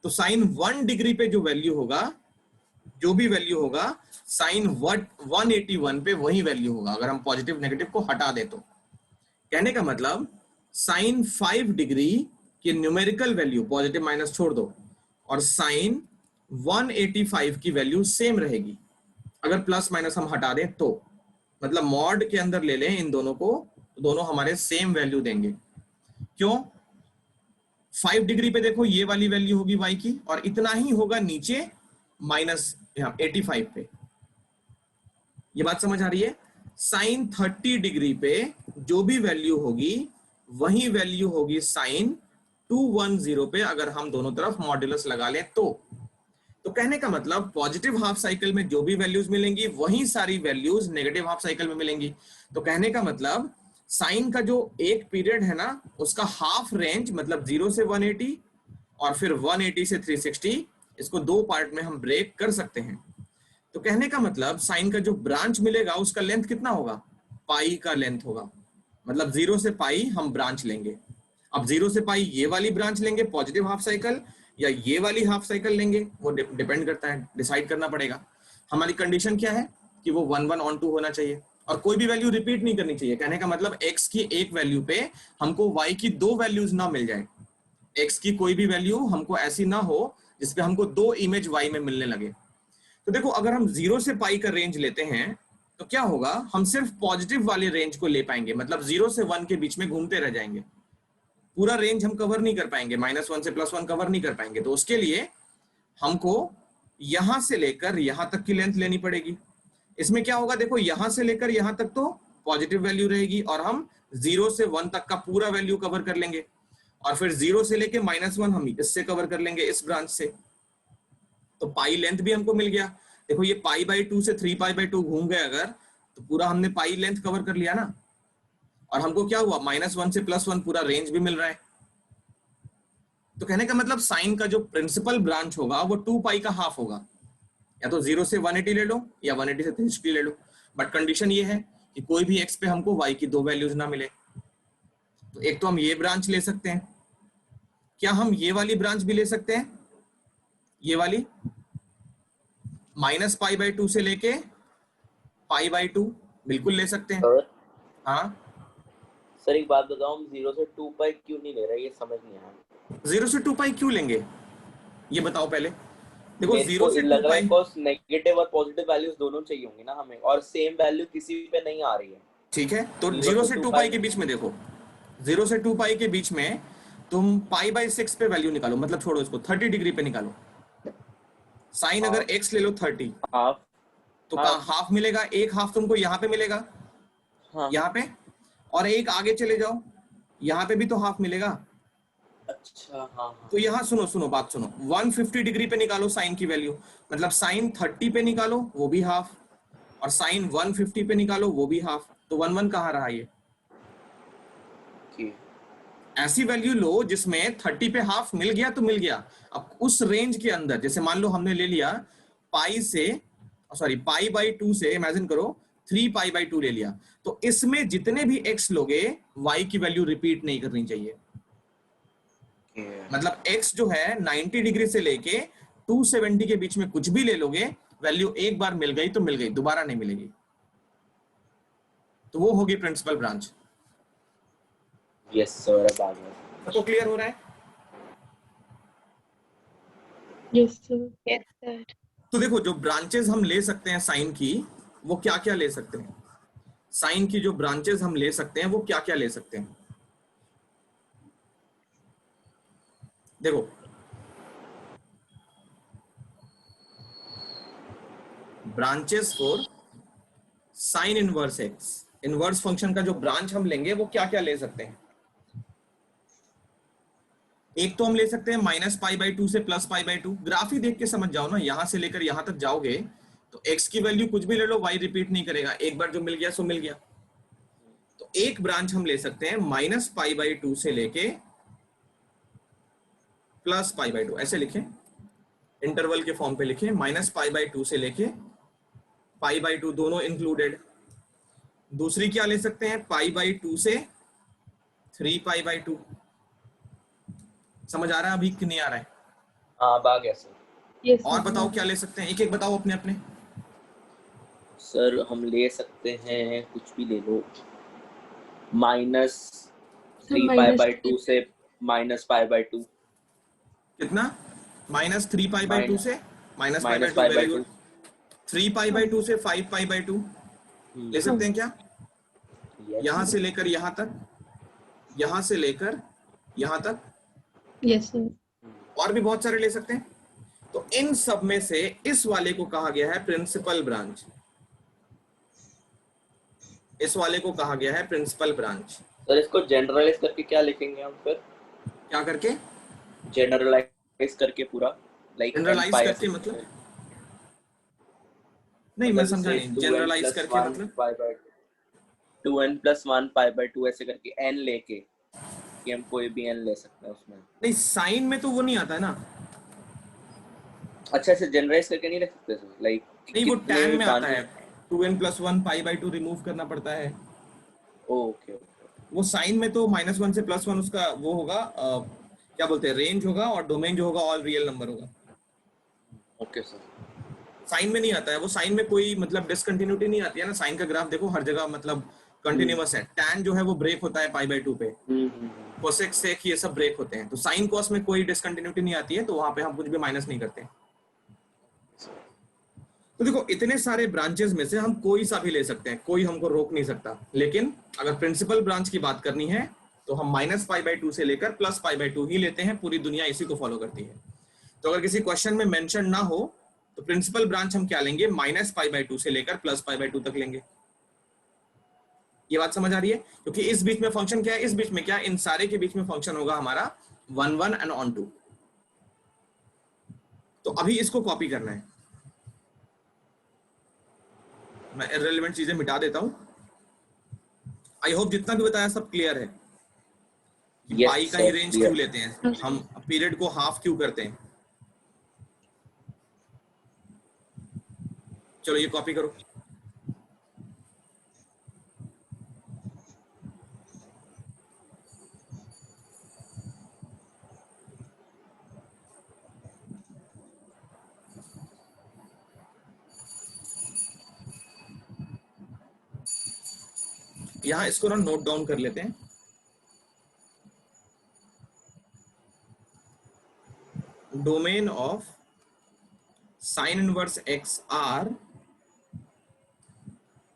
तो साइन 1 डिग्री पे जो वैल्यू होगा, जो भी वैल्यू होगा, साइन 181 पे वही वैल्यू होगा अगर हम पॉजिटिव नेगेटिव को हटा दें। तो कहने का मतलब साइन 5 डिग्री की न्यूमेरिकल वैल्यू, पॉजिटिव माइनस छोड़ दो, और साइन 185 की वैल्यू सेम रहेगी अगर प्लस माइनस हम हटा दें तो। मतलब मॉड के अंदर ले लें इन दोनों को, तो दोनों हमारे सेम वैल्यू देंगे। क्यों? 5 डिग्री पे देखो ये वाली वैल्यू होगी y की, और इतना ही होगा नीचे माइनस यहाँ 85 पे। ये बात समझ आ रही है? साइन 30 डिग्री पे जो भी वैल्यू होगी वही वैल्यू होगी साइन 210 पे, अगर हम दोनों तरफ मॉड्यूलस लगा लें तो कहने का मतलब पॉजिटिव हाफ साइकिल में जो भी वैल्यूज मिलेंगी वही सारी वैल्यूज नेगेटिव हाफ साइकिल में मिलेंगी। तो कहने का मतलब साइन का जो एक पीरियड है ना, उसका हाफ रेंज मतलब 0 से 180 और फिर 180 से 360, इसको दो पार्ट में हम ब्रेक कर सकते हैं। तो कहने का मतलब साइन का जो ब्रांच मिलेगा उसका लेंथ कितना होगा, पाई का लेंथ होगा। मतलब 0 से पाई हम ब्रांच लेंगे। अब 0 से पाई ये वाली ब्रांच लेंगे पॉजिटिव हाफ साइकिल, या ये वाली हाफ साइकिल लेंगे, वो डिपेंड करता है, डिसाइड करना पड़ेगा। हमारी कंडीशन क्या है कि वो 1 1 ऑन 2 होना चाहिए और कोई भी वैल्यू रिपीट नहीं करनी चाहिए। कहने का मतलब x की एक वैल्यू पे हमको y की दो वैल्यूज ना मिल जाए। x की कोई भी वैल्यू हमको ऐसी ना हो जिसपे हमको दो इमेज y में मिलने लगे। तो देखो अगर हम 0 से पाई का रेंज लेते हैं तो क्या होगा, हम सिर्फ पॉजिटिव वाले रेंज को ले पाएंगे, मतलब 0 से 1 के बीच में घूमते रह जाएंगे। पूरा रेंज हम कवर नहीं कर पाएंगे, -1 से +1 कवर नहीं कर पाएंगे। तो उसके लिए हमको यहां से लेकर यहां तक की लेंथ लेनी पड़ेगी। इसमें क्या होगा, देखो यहां से लेकर यहां तक तो पॉजिटिव वैल्यू रहेगी और हम 0 से 1 तक का पूरा वैल्यू कवर कर लेंगे, और फिर 0 से लेके -1 हम इससे कवर कर लेंगे, इस ब्रांच से। तो पाई लेंथ भी हमको मिल गया। देखो ये π/2 से 3π/2 घूम गए अगर, तो पूरा हमने पाई लेंथ कवर कर लिया ना। और हमको क्या हुआ, -1 से +1 पूरा रेंज भी मिल रहा है। तो कहने का मतलब साइन का जो प्रिंसिपल ब्रांच होगा वो 2π का हाफ होगा। या तो 0 से 180 ले लो या 180 से 360 ले लो, बट कंडीशन ये है कि कोई भी x पे हमको y की दो वैल्यूज ना मिले। तो एक तो हम ये ब्रांच ले सकते हैं, क्या हम ये वाली ब्रांच भी ले सकते हैं, ये वाली -π/2 से लेके π/2 बिल्कुल ले सकते हैं। हाँ सर एक बात बताओ, हम 0 से 2π क्यों नहीं ले रहे, ये समझ नहीं आया। 0 से 2π क्यों लेंगे ये बताओ पहले। देखो 0 से लग रहा है 2π, बिकॉज़ नेगेटिव और पॉजिटिव वैल्यूज दोनों चाहिए होंगी ना हमें, और सेम वैल्यू किसी पे नहीं आ रही है। ठीक है, तो 0 से 2π के बीच में देखो, 0 से 2π के बीच में तुम π/6 पे वैल्यू निकालो, मतलब छोड़ो इसको, 30 डिग्री पे निकालो। साइन अगर x ले लो 30, हाफ, तो हाफ मिलेगा, एक हाफ तुमको यहाँ पे मिलेगा, यहाँ पे, और एक आगे चले जाओ, यहाँ पे भी तो हाफ मिलेगा। अच्छा हाँ। तो यहाँ सुनो बात सुनो, 150 डिग्री पे निकालो साइन की वैल्यू, मतलब साइन 30 पे निकालो वो भी हाफ, और साइन 150 पे निकालो वो भी हाफ। तो 1 1 कहाँ रहा ये? ऐसी वैल्यू लो जिसमें 30 पे हाफ मिल गया तो मिल गया। अब उस रेंज के अंदर, जैसे मान लो हमने ले लिया π/2 से, इमेजिन करो 3π/2 ले लिया, तो इसमें जितने भी x लोगे y की वैल्यू रिपीट नहीं करनी चाहिए। मतलब x जो है 90 डिग्री से लेके 270 के बीच में कुछ भी ले लोगे, वैल्यू एक बार मिल गई तो मिल गई, दोबारा नहीं मिलेगी। तो वो होगी प्रिंसिपल ब्रांच। यस सर, सबको क्लियर हो रहा है? Yes, sir. Yes, sir. तो देखो जो ब्रांचेस हम ले सकते हैं साइन की, वो क्या क्या ले सकते हैं? साइन की जो ब्रांचेस हम ले सकते हैं वो क्या क्या ले सकते हैं? देखो branches for sign inverse x, inverse function का जो ब्रांच हम लेंगे वो क्या क्या ले सकते हैं? एक तो हम ले सकते हैं -π/2 से +π/2। ग्राफ ही देख के समझ जाओ ना, यहां से लेकर यहां तक जाओगे तो x की वैल्यू कुछ भी ले लो, y रिपीट नहीं करेगा, एक बार जो मिल गया सो मिल गया। तो एक ब्रांच हम ले सकते हैं -π/2 से लेके +π/2, ऐसे लिखें, इंटरवल के फॉर्म पे लिखें, -π/2 से लेके π/2 दोनों इंक्लूडेड। दूसरी क्या ले सकते हैं? π/2 से 3π/2। समझ आ रहा है अभी कि नहीं आ रहा है? हाँ अब आ गया सर। Yes, और sir. बताओ क्या ले सकते हैं, एक एक बताओ अपने अपने। सर हम ले सकते हैं, कुछ भी ले लो, -3π/2 से -π/2। कितना? -3π/2 से -π/2, -π/2। Very good. 3π/2 से 5π/2 ले सकते हैं क्या? यहां से लेकर यहां तक, यहां से लेकर यहां तक, Yes, sir. और भी बहुत सारे ले सकते हैं। तो इन सब में से इस वाले को कहा गया है प्रिंसिपल ब्रांच, इस वाले को कहा गया है प्रिंसिपल ब्रांच। सर इसको जनरलाइज करके क्या लिखेंगे हम फिर? क्या करके? जनरलाइज करके पूरा, लाइक जनरलाइज करके मतलब? नहीं मैं समझा नहीं, जनरलाइज करके मतलब 2n+1π/2 ऐसे करके n लेके कि हम कोई भी n ले सकते हैं उसमें। नहीं, साइन में तो वो नहीं आता है ना। अच्छा ऐसे जनरलाइज करके नहीं रख सकते सर, लाइक नहीं वो टैन में आता है, 2n+1π/2 रिमूव करना पड़ता है। ओके। वो साइन में तो -1 से +1 उसका वो होगा, क्या बोलते हैं, रेंज होगा, और डोमेन जो होगा ऑल रियल नंबर होगा। Okay sir. साइन में नहीं आता है वो, साइन में कोई मतलब डिसकंटिन्यूटी नहीं आती है ना। साइन का ग्राफ देखो हर जगह मतलब कंटिन्यूअस है। टैन जो है वो ब्रेक होता है π/2 पे, कोसेक सेक ये सब ब्रेक होते हैं। तो साइन कॉस में कोई डिसकंटिन्यूटी नहीं आती है, तो वहां पे हम कुछ भी माइनस नहीं करते। तो देखो इतने सारे ब्रांचेस में से हम कोई सा भी ले सकते हैं, कोई हमको रोक नहीं सकता। लेकिन अगर प्रिंसिपल ब्रांच की बात करनी है तो हम -π/2 से लेकर +π/2 ही लेते हैं, पूरी दुनिया इसी को फॉलो करती है। तो अगर किसी क्वेश्चन में मेंशन ना हो तो प्रिंसिपल ब्रांच हम क्या लेंगे? -π/2 से लेकर +π/2 तक लेंगे। ये बात समझ आ रही है? क्योंकि इस बीच में फंक्शन क्या है, इस बीच में क्या, इन सारे के बीच में फंक्शन होगा हमारा 1 1 एंड ऑन 2। तो अभी इसको कॉपी करना है, मैं इररिलेवेंट चीजें मिटा देता हूं। आई होप जितना भी बताया सब क्लियर है कि पाई का ही रेंज क्यों लेते हैं, हम पीरियड को हाफ क्यों करते हैं। चलो ये कॉपी करो। यहां इसको ना नोट डाउन कर लेते हैं। Domain of sine inverse x are,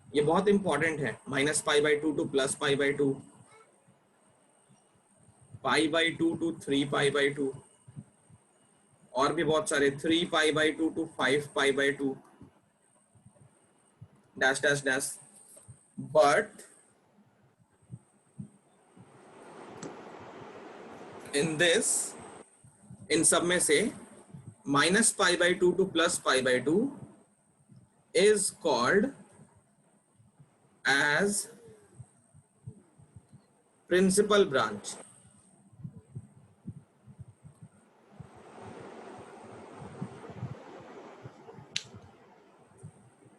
ये बहुत इंपॉर्टेंट है, -π/2 टू +π/2, π/2 टू 3π/2, और भी बहुत सारे 3π/2 to 5π/2 dash dash dash. But in this, इन सब में से -π/2 to +π/2 is called as principal branch.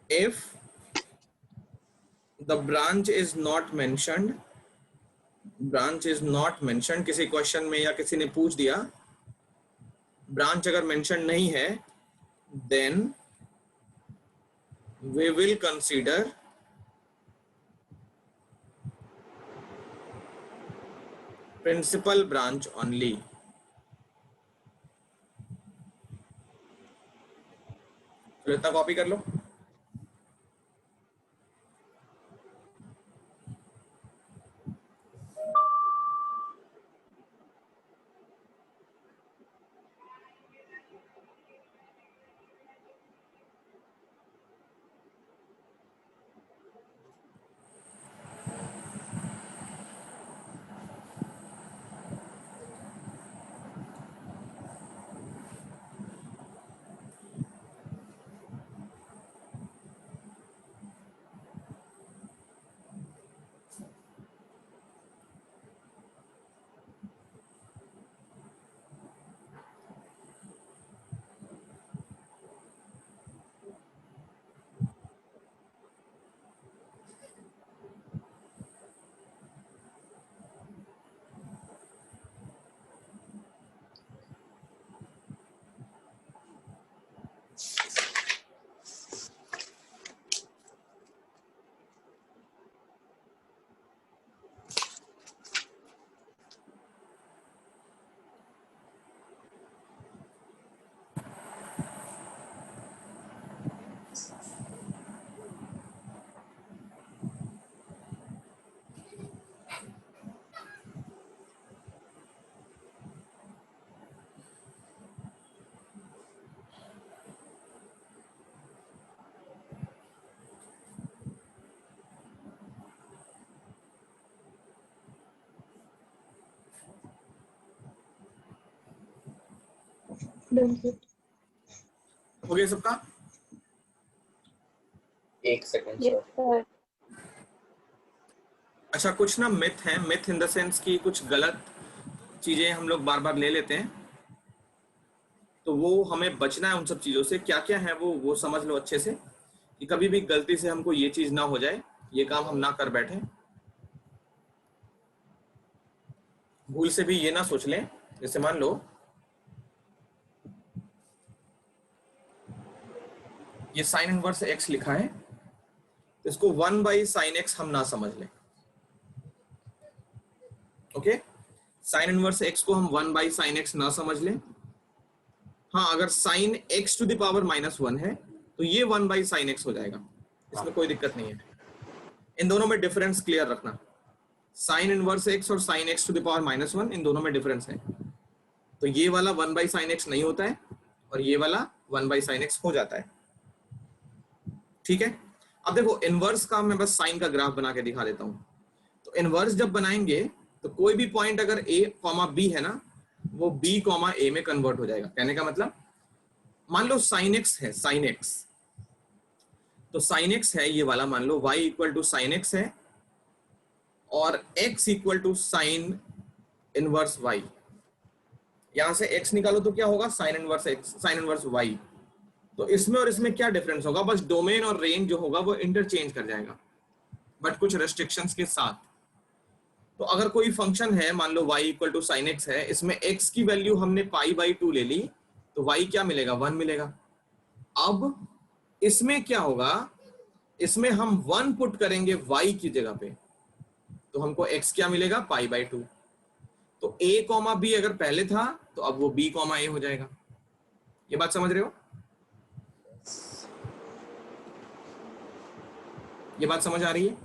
If the branch is not mentioned, किसी क्वेश्चन में या किसी ने पूछ दिया ब्रांच अगर मेंशन नहीं है, then we will consider principal branch only. तो इतना कॉपी कर लो। Done, sir. हो गया सबका? एक सेकंड Yes, सर। sir. अच्छा, कुछ ना मिथ है, मिथ इन द सेंस कि कुछ गलत चीजें हम लोग बार बार ले लेते हैं, तो वो हमें बचना है उन सब चीजों से। क्या क्या है वो समझ लो अच्छे से, कि कभी भी गलती से हमको ये चीज ना हो जाए, ये काम हम ना कर बैठे। भूल से भी ये ना सोच लें, जैसे मान लो ये साइन इनवर्स एक्स लिखा है, तो इसको 1/sin x हम ना समझ लें। ओके, साइन इनवर्स एक्स को हम 1/sin x ना समझ लें। हाँ, अगर sine x to the power -1 है तो ये 1/sin x हो जाएगा, इसमें कोई दिक्कत नहीं है। इन दोनों में डिफरेंस क्लियर रखना, साइन इनवर्स x और sine x to the power -1, इन दोनों में डिफरेंस है। तो ये वाला 1/sin x नहीं होता है और ये वाला 1/sin x हो जाता है। ठीक है, अब देखो इनवर्स का मैं बस साइन का ग्राफ बना के दिखा देता हूं। तो इनवर्स जब बनाएंगे तो कोई भी पॉइंट अगर a, b है ना, वो b, a में कन्वर्ट हो जाएगा। कहने का मतलब, मान लो sin x है, sin x, तो sin x है ये वाला, मान लो y equal to sin x है और x equal to sine inverse y। यहां से x निकालो तो क्या होगा, sine inverse x, sine inverse y। तो इसमें और इसमें क्या डिफरेंस होगा, बस डोमेन और रेंज जो होगा वो इंटरचेंज कर जाएगा, बट कुछ रेस्ट्रिक्शंस के साथ। तो अगर कोई फंक्शन है, मान लो y equal to sine x है, इसमें x की वैल्यू हमने π/2 ले ली, तो y क्या मिलेगा, 1 मिलेगा। अब इसमें क्या होगा, इसमें हम 1 पुट करेंगे y की जगह पे, तो हमको x क्या मिलेगा, π/2। तो a, b अगर पहले था तो अब वो b, a हो जाएगा। ये बात समझ रहे हो? ये बात समझ आ रही है?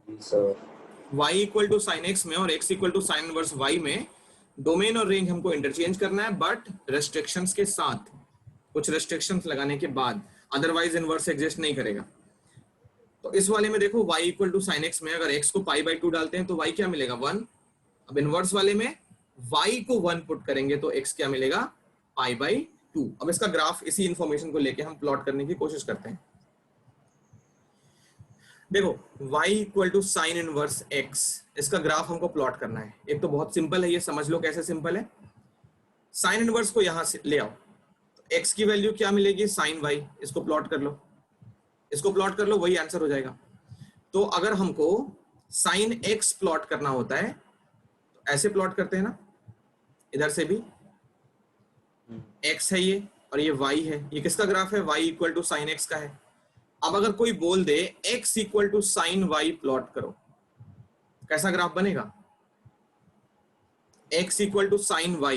Sir y equal to sine x में और x equal to sine inverse y में डोमेन और रेंज हमको इंटरचेंज करना है, बट रेस्ट्रिक्शंस के साथ, कुछ रेस्ट्रिक्शंस लगाने के बाद, अदरवाइज इनवर्स एग्जिस्ट नहीं करेगा। तो इस वाले में देखो y equal to sine x में अगर x को π/2 डालते हैं तो y क्या मिलेगा, 1। अब इनवर्स वाले में y को 1 पुट करेंगे तो x क्या मिलेगा, π/2। अब इसका ग्राफ इसी इंफॉर्मेशन को लेके हम प्लॉट करने की कोशिश करते हैं। देखो y equal to sine inverse x, इसका ग्राफ हमको प्लॉट करना है। एक तो बहुत सिंपल है, ये समझ लो कैसे सिंपल है। साइन इनवर्स को यहां से ले आओ, तो x की वैल्यू क्या मिलेगी, साइन y। इसको प्लॉट कर लो, इसको प्लॉट कर लो, वही आंसर हो जाएगा। तो अगर हमको साइन x प्लॉट करना होता है तो ऐसे प्लॉट करते हैं ना, इधर से भी x है ये और ये y है, ये किसका ग्राफ है, y equal to sine x का है। अब अगर कोई बोल दे x equal to sine y plot करो, कैसा ग्राफ बनेगा, x equal to sine y,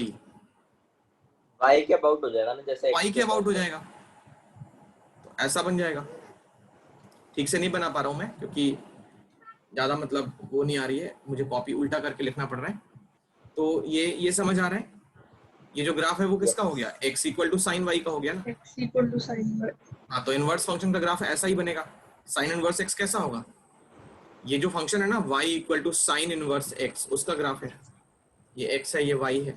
y के अबाउट हो जाएगा ना, जैसे y के अबाउट हो जाएगा, तो ऐसा बन जाएगा। ठीक से नहीं बना पा रहा हूं मैं क्योंकि ज्यादा मतलब वो नहीं आ रही है, मुझे कॉपी उल्टा करके लिखना पड़ रहा है। तो ये समझ आ रहा है, ये जो ग्राफ है वो किसका हो गया, x equal to sine y का हो गया ना। x equal to sine y। हाँ, तो इनवर्स फंक्शन का ग्राफ ऐसा ही बनेगा। साइन इनवर्स x कैसा होगा, ये जो फंक्शन है ना y equal to sine inverse x, उसका ग्राफ है। ये x है, ये y है।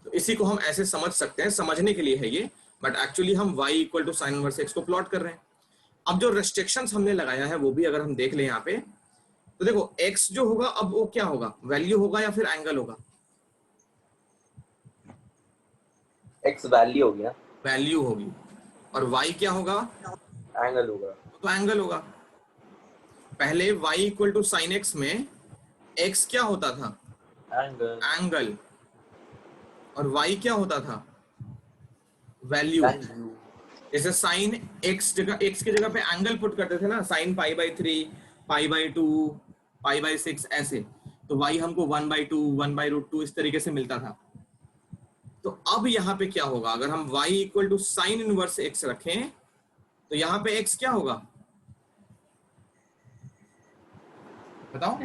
तो इसी को हम ऐसे समझ सकते हैं, समझने के लिए है ये, बट एक्चुअली हम y equal to sine inverse x को प्लॉट कर रहे हैं। अब जो रेस्ट्रिक्शंस हमने लगाया है वो भी अगर हम देख लें यहाँ पे, तो देखो x जो होगा अब वो क्या होगा, वैल्यू होगा या फिर एंगल होगा, x वैल्यू होगी ना, वैल्यू होगी। और y क्या होगा, एंगल होगा, तो एंगल होगा। पहले y equal to sine x में x क्या होता था, एंगल, एंगल, और y क्या होता था, वैल्यू। वैल्यू। जैसे साइन x जगह, x की जगह पे एंगल पुट करते थे ना, sine pi by 3, pi by 2, pi by 6 ऐसे, तो y हमको 1/2, 1/√2 इस तरीके से मिलता था। तो अब यहाँ पे क्या होगा, अगर हम y equal to sine inverse x रखें तो यहाँ पे x क्या होगा, बताओ,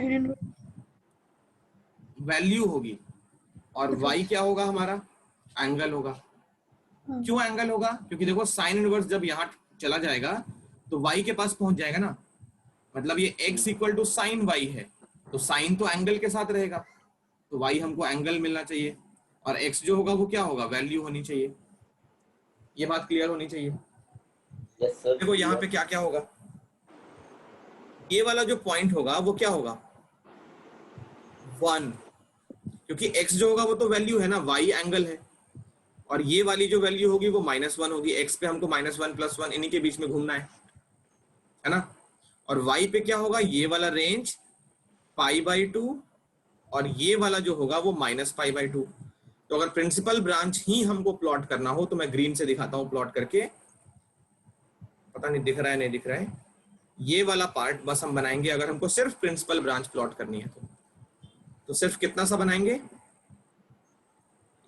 वैल्यू होगी। और y क्या होगा हमारा, एंगल होगा। क्यों एंगल होगा, क्योंकि देखो साइन इनवर्स जब यहाँ चला जाएगा तो y के पास पहुंच जाएगा ना, मतलब ये x equal to sine y है, तो साइन तो एंगल के साथ रहेगा, तो y हमको एंगल मिलना चाहिए, और x जो होगा वो क्या होगा, वैल्यू होनी चाहिए। ये बात क्लियर होनी चाहिए। Yes sir. देखो यहाँ पे क्या क्या होगा, ये वाला जो पॉइंट होगा वो क्या होगा, 1, क्योंकि x जो होगा वो तो वैल्यू है ना, y एंगल है, और ये वाली जो वैल्यू होगी वो -1 होगी। x पे हमको -1 +1 इन्हीं के बीच में घूमना है ना। और y पे क्या होगा, ये वाला रेंज π/2, और ये वाला जो होगा वो -π/2। तो अगर प्रिंसिपल ब्रांच ही हमको प्लॉट करना हो तो मैं ग्रीन से दिखाता हूं प्लॉट करके, पता नहीं दिख रहा है नहीं दिख रहा है, ये वाला पार्ट बस हम बनाएंगे अगर हमको सिर्फ प्रिंसिपल ब्रांच प्लॉट करनी है तो सिर्फ कितना सा बनाएंगे,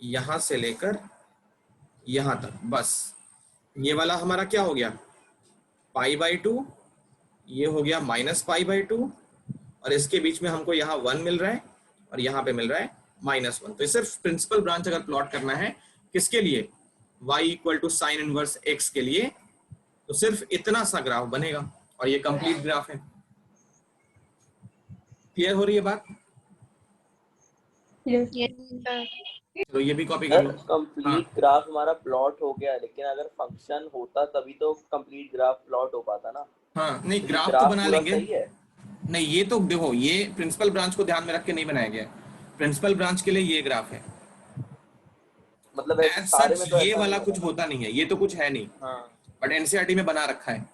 यहां से लेकर यहां तक, बस। ये वाला हमारा क्या हो गया, π/2, ये हो गया -π/2, और इसके बीच में हमको यहाँ 1 मिल रहा है और यहाँ पे मिल रहा है -1। तो सिर्फ प्रिंसिपल ब्रांच अगर प्लॉट करना है किसके लिए, y equal to sine inverse x के लिए, तो सिर्फ इतना सा ग्राफ बनेगा, और ये कंप्लीट ग्राफ है। क्लियर हो रही है बात, तो ये भी कॉपी कर लो। कंप्लीट ग्राफ हमारा प्लॉट हो गया, लेकिन अगर फंक्शन होता तभी तो कंप्लीट ग्राफ प्लॉट हो पाता ना। हाँ, नहीं तो ग्राफ तो बना पूरा लेंगे। सही है। नहीं, ये तो देखो, ये प्रिंसिपल ब्रांच को ध्यान में रख के नहीं बनाया गया है। प्रिंसिपल ब्रांच के लिए ये ग्राफ है, मतलब ऐसे एज सारे सच में तो ये ऐसा वाला नहीं कुछ होगा। होता नहीं है, ये तो कुछ है नहीं, हाँ, बट एनसीईआरटी में बना रखा है।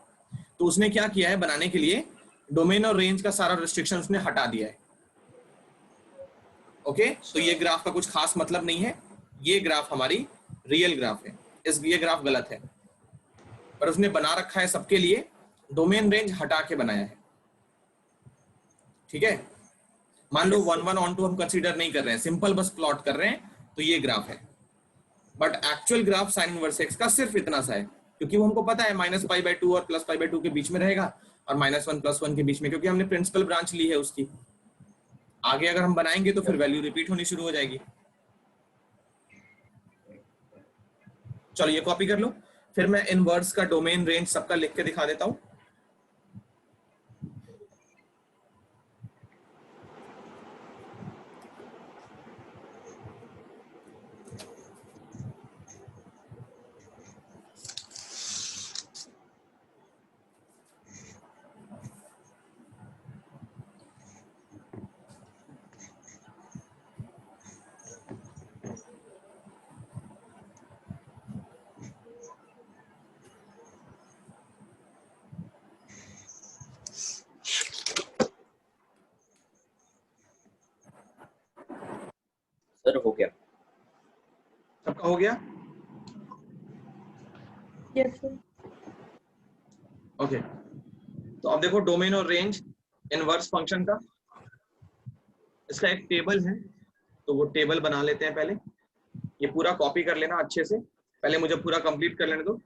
तो उसने क्या किया है, बनाने के लिए डोमेन और रेंज का सारा रिस्ट्रिक्शन उसने हटा दिया है। ओके, तो ये ग्राफ का कुछ खास मतलब नहीं है, ये ग्राफ हमारी रियल ग्राफ है, ये ग्राफ गलत है, पर उसने बना रखा है सबके लिए, डोमेन रेंज हटा के बनाया है। ठीक है, मान लो 1 1 ऑन 2 हम कंसीडर नहीं कर रहे हैं, सिंपल बस प्लॉट कर रहे हैं, तो ये ग्राफ है। But actual graph sign inverse x का सिर्फ इतना सा है, क्योंकि वो हमको पता है -π/2 और +π/2 के बीच में रहेगा, और -1 +1 के बीच में, क्योंकि हमने प्रिंसिपल ब्रांच ली है उसकी। आगे अगर हम बनाएंगे तो फिर वैल्यू रिपीट होनी शुरू हो जाएगी। चलो ये कॉपी कर लो, फिर मैं इनवर्स का डोमेन रेंज सबका लिख के दिखा देता हूं। सर हो गया। सबका हो गया, यस सर। ओके। तो अब देखो डोमेन और रेंज इनवर्स फंक्शन का, इसका एक टेबल है, तो वो टेबल बना लेते हैं पहले। ये पूरा कॉपी कर लेना अच्छे से, पहले मुझे पूरा कंप्लीट कर लेने दो।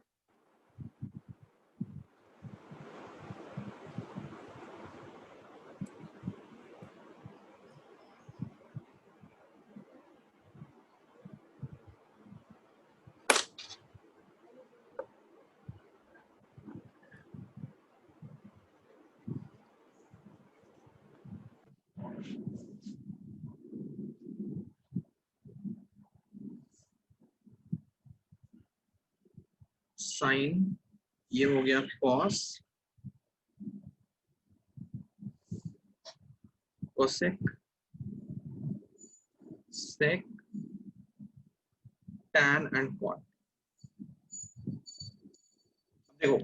साइन, ये हो गया cos, cosec, sec, tan and cot. देखो,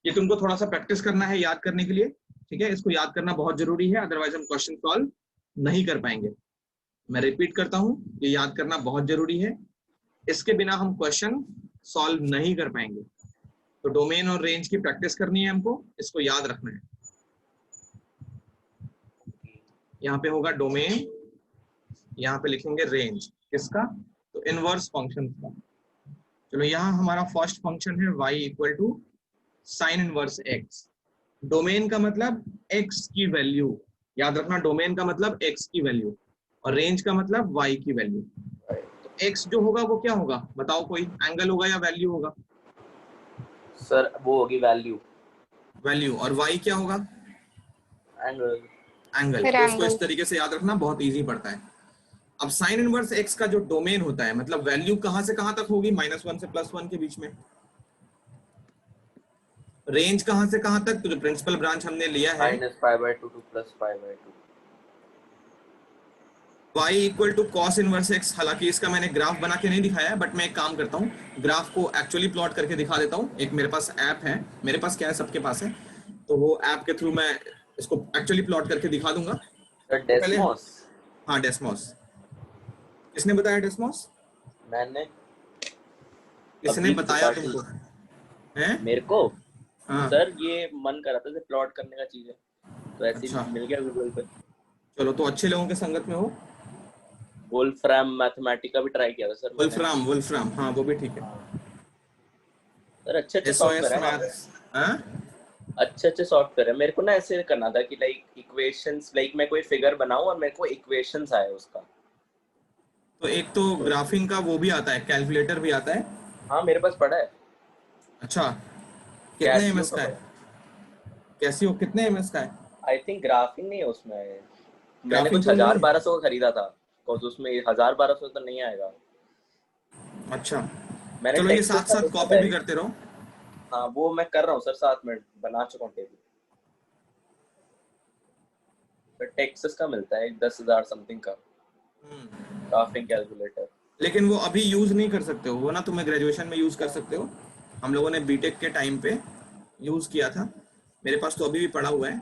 ये तुमको थोड़ा सा प्रैक्टिस करना है याद करने के लिए, ठीक है? इसको याद करना बहुत जरूरी है, अदरवाइज हम क्वेश्चन सॉल्व नहीं कर पाएंगे। मैं रिपीट करता हूं, ये याद करना बहुत जरूरी है, इसके बिना हम क्वेश्चन सॉल्व नहीं कर पाएंगे। तो डोमेन और रेंज की प्रैक्टिस करनी है हमको, इसको याद रखना है। यहाँ पे होगा डोमेन, यहाँ पे लिखेंगे रेंज, किसका? तो इनवर्स फंक्शन का। चलो, यहाँ हमारा फर्स्ट फंक्शन है y equal to sine inverse x। Domain का मतलब x की वैल्यू, याद रखना, डोमेन का मतलब x की वैल्यू, और रेंज का मतलब y की वैल्यू। तो x जो होगा वो क्या होगा बताओ, कोई एंगल होगा या वैल्यू होगा? सर वो होगी वैल्यू। वैल्यू। और y क्या होगा? एंगल। एंगल। तो इसको इस तरीके से याद रखना, बहुत इजी पड़ता है। अब साइन इनवर्स x का जो डोमेन होता है, मतलब वैल्यू कहां से कहां तक होगी? -1 से +1 के बीच में। रेंज कहां से कहां तक? तो जो प्रिंसिपल ब्रांच हमने लिया है -π/2 to +π/2। y equal to cos inverse x। हालांकि इसका मैंने ग्राफ बना के नहीं दिखाया है, बट मैं एक काम करता हूँ, ग्राफ को एक्चुअली प्लॉट करके दिखा देता हूँ। एक मेरे पास ऐप है, मेरे पास क्या है, सबके पास है, तो वो ऐप के थ्रू मैं इसको एक्चुअली प्लॉट करके दिखा दूंगा। सर तो पहले, डेस्मोस। हाँ डेस्मोस। किसने बताया डेस्मोस? मैंने। किसने बताया तुमको? हैं? मेरे को। हाँ। सर ये मन कर रहा था प्लॉट करने का चीज है, तो ऐसे अच्छा, ही मिल गया गूगल पे। चलो, तो अच्छे लोगों के संगत में हो। वोल्फ्राम मैथमेटिका भी ट्राई किया था सर मैंने। वोल्फ्राम, हाँ वो भी ठीक है। सर अच्छे SOS सॉफ्टवेयर है वहाँ पे। मैथ्स, हाँ? अच्छे सॉफ्टवेयर है। मेरे को ना ऐसे करना था कि लाइक इक्वेशंस, लाइक मैं कोई फिगर बनाऊं और मेरे को इक्वेशंस आए उसका। तो एक तो ग्राफिंग का वो भी आता है, कैलकुलेटर भी आता है। हाँ मेरे पास पड़ा है। अच्छा, कितने कैसियो एमएस का का पड़ा है? है। कैसी हो, कितने एमएस का है? आई थिंक ग्राफिंग नहीं है उसमें। मैंने ग्राफिंग कुछ टूल नहीं है? 1000-1200 का खरीदा था, तो उसमें 1000-1200 तो नहीं आएगा। अच्छा, मैंने चलो, ये टेक्सास साथ का साथ देखा कॉपी था भी एक। करते रहो। हाँ वो मैं कर रहा हूँ सर, 7 मिनट बना चुका हूँ टेबल। तो टेक्सास का मिलता है 10,000 समथिंग का ग्राफिंग कैलकुलेटर। लेकिन वो अभी यूज नहीं कर सकते हो वो ना, तुम्हें ग्रेजुएशन में यूज कर सकते हो। हम लोगों ने बीटेक के टाइम पे यूज किया था, मेरे पास तो अभी भी पड़ा हुआ है।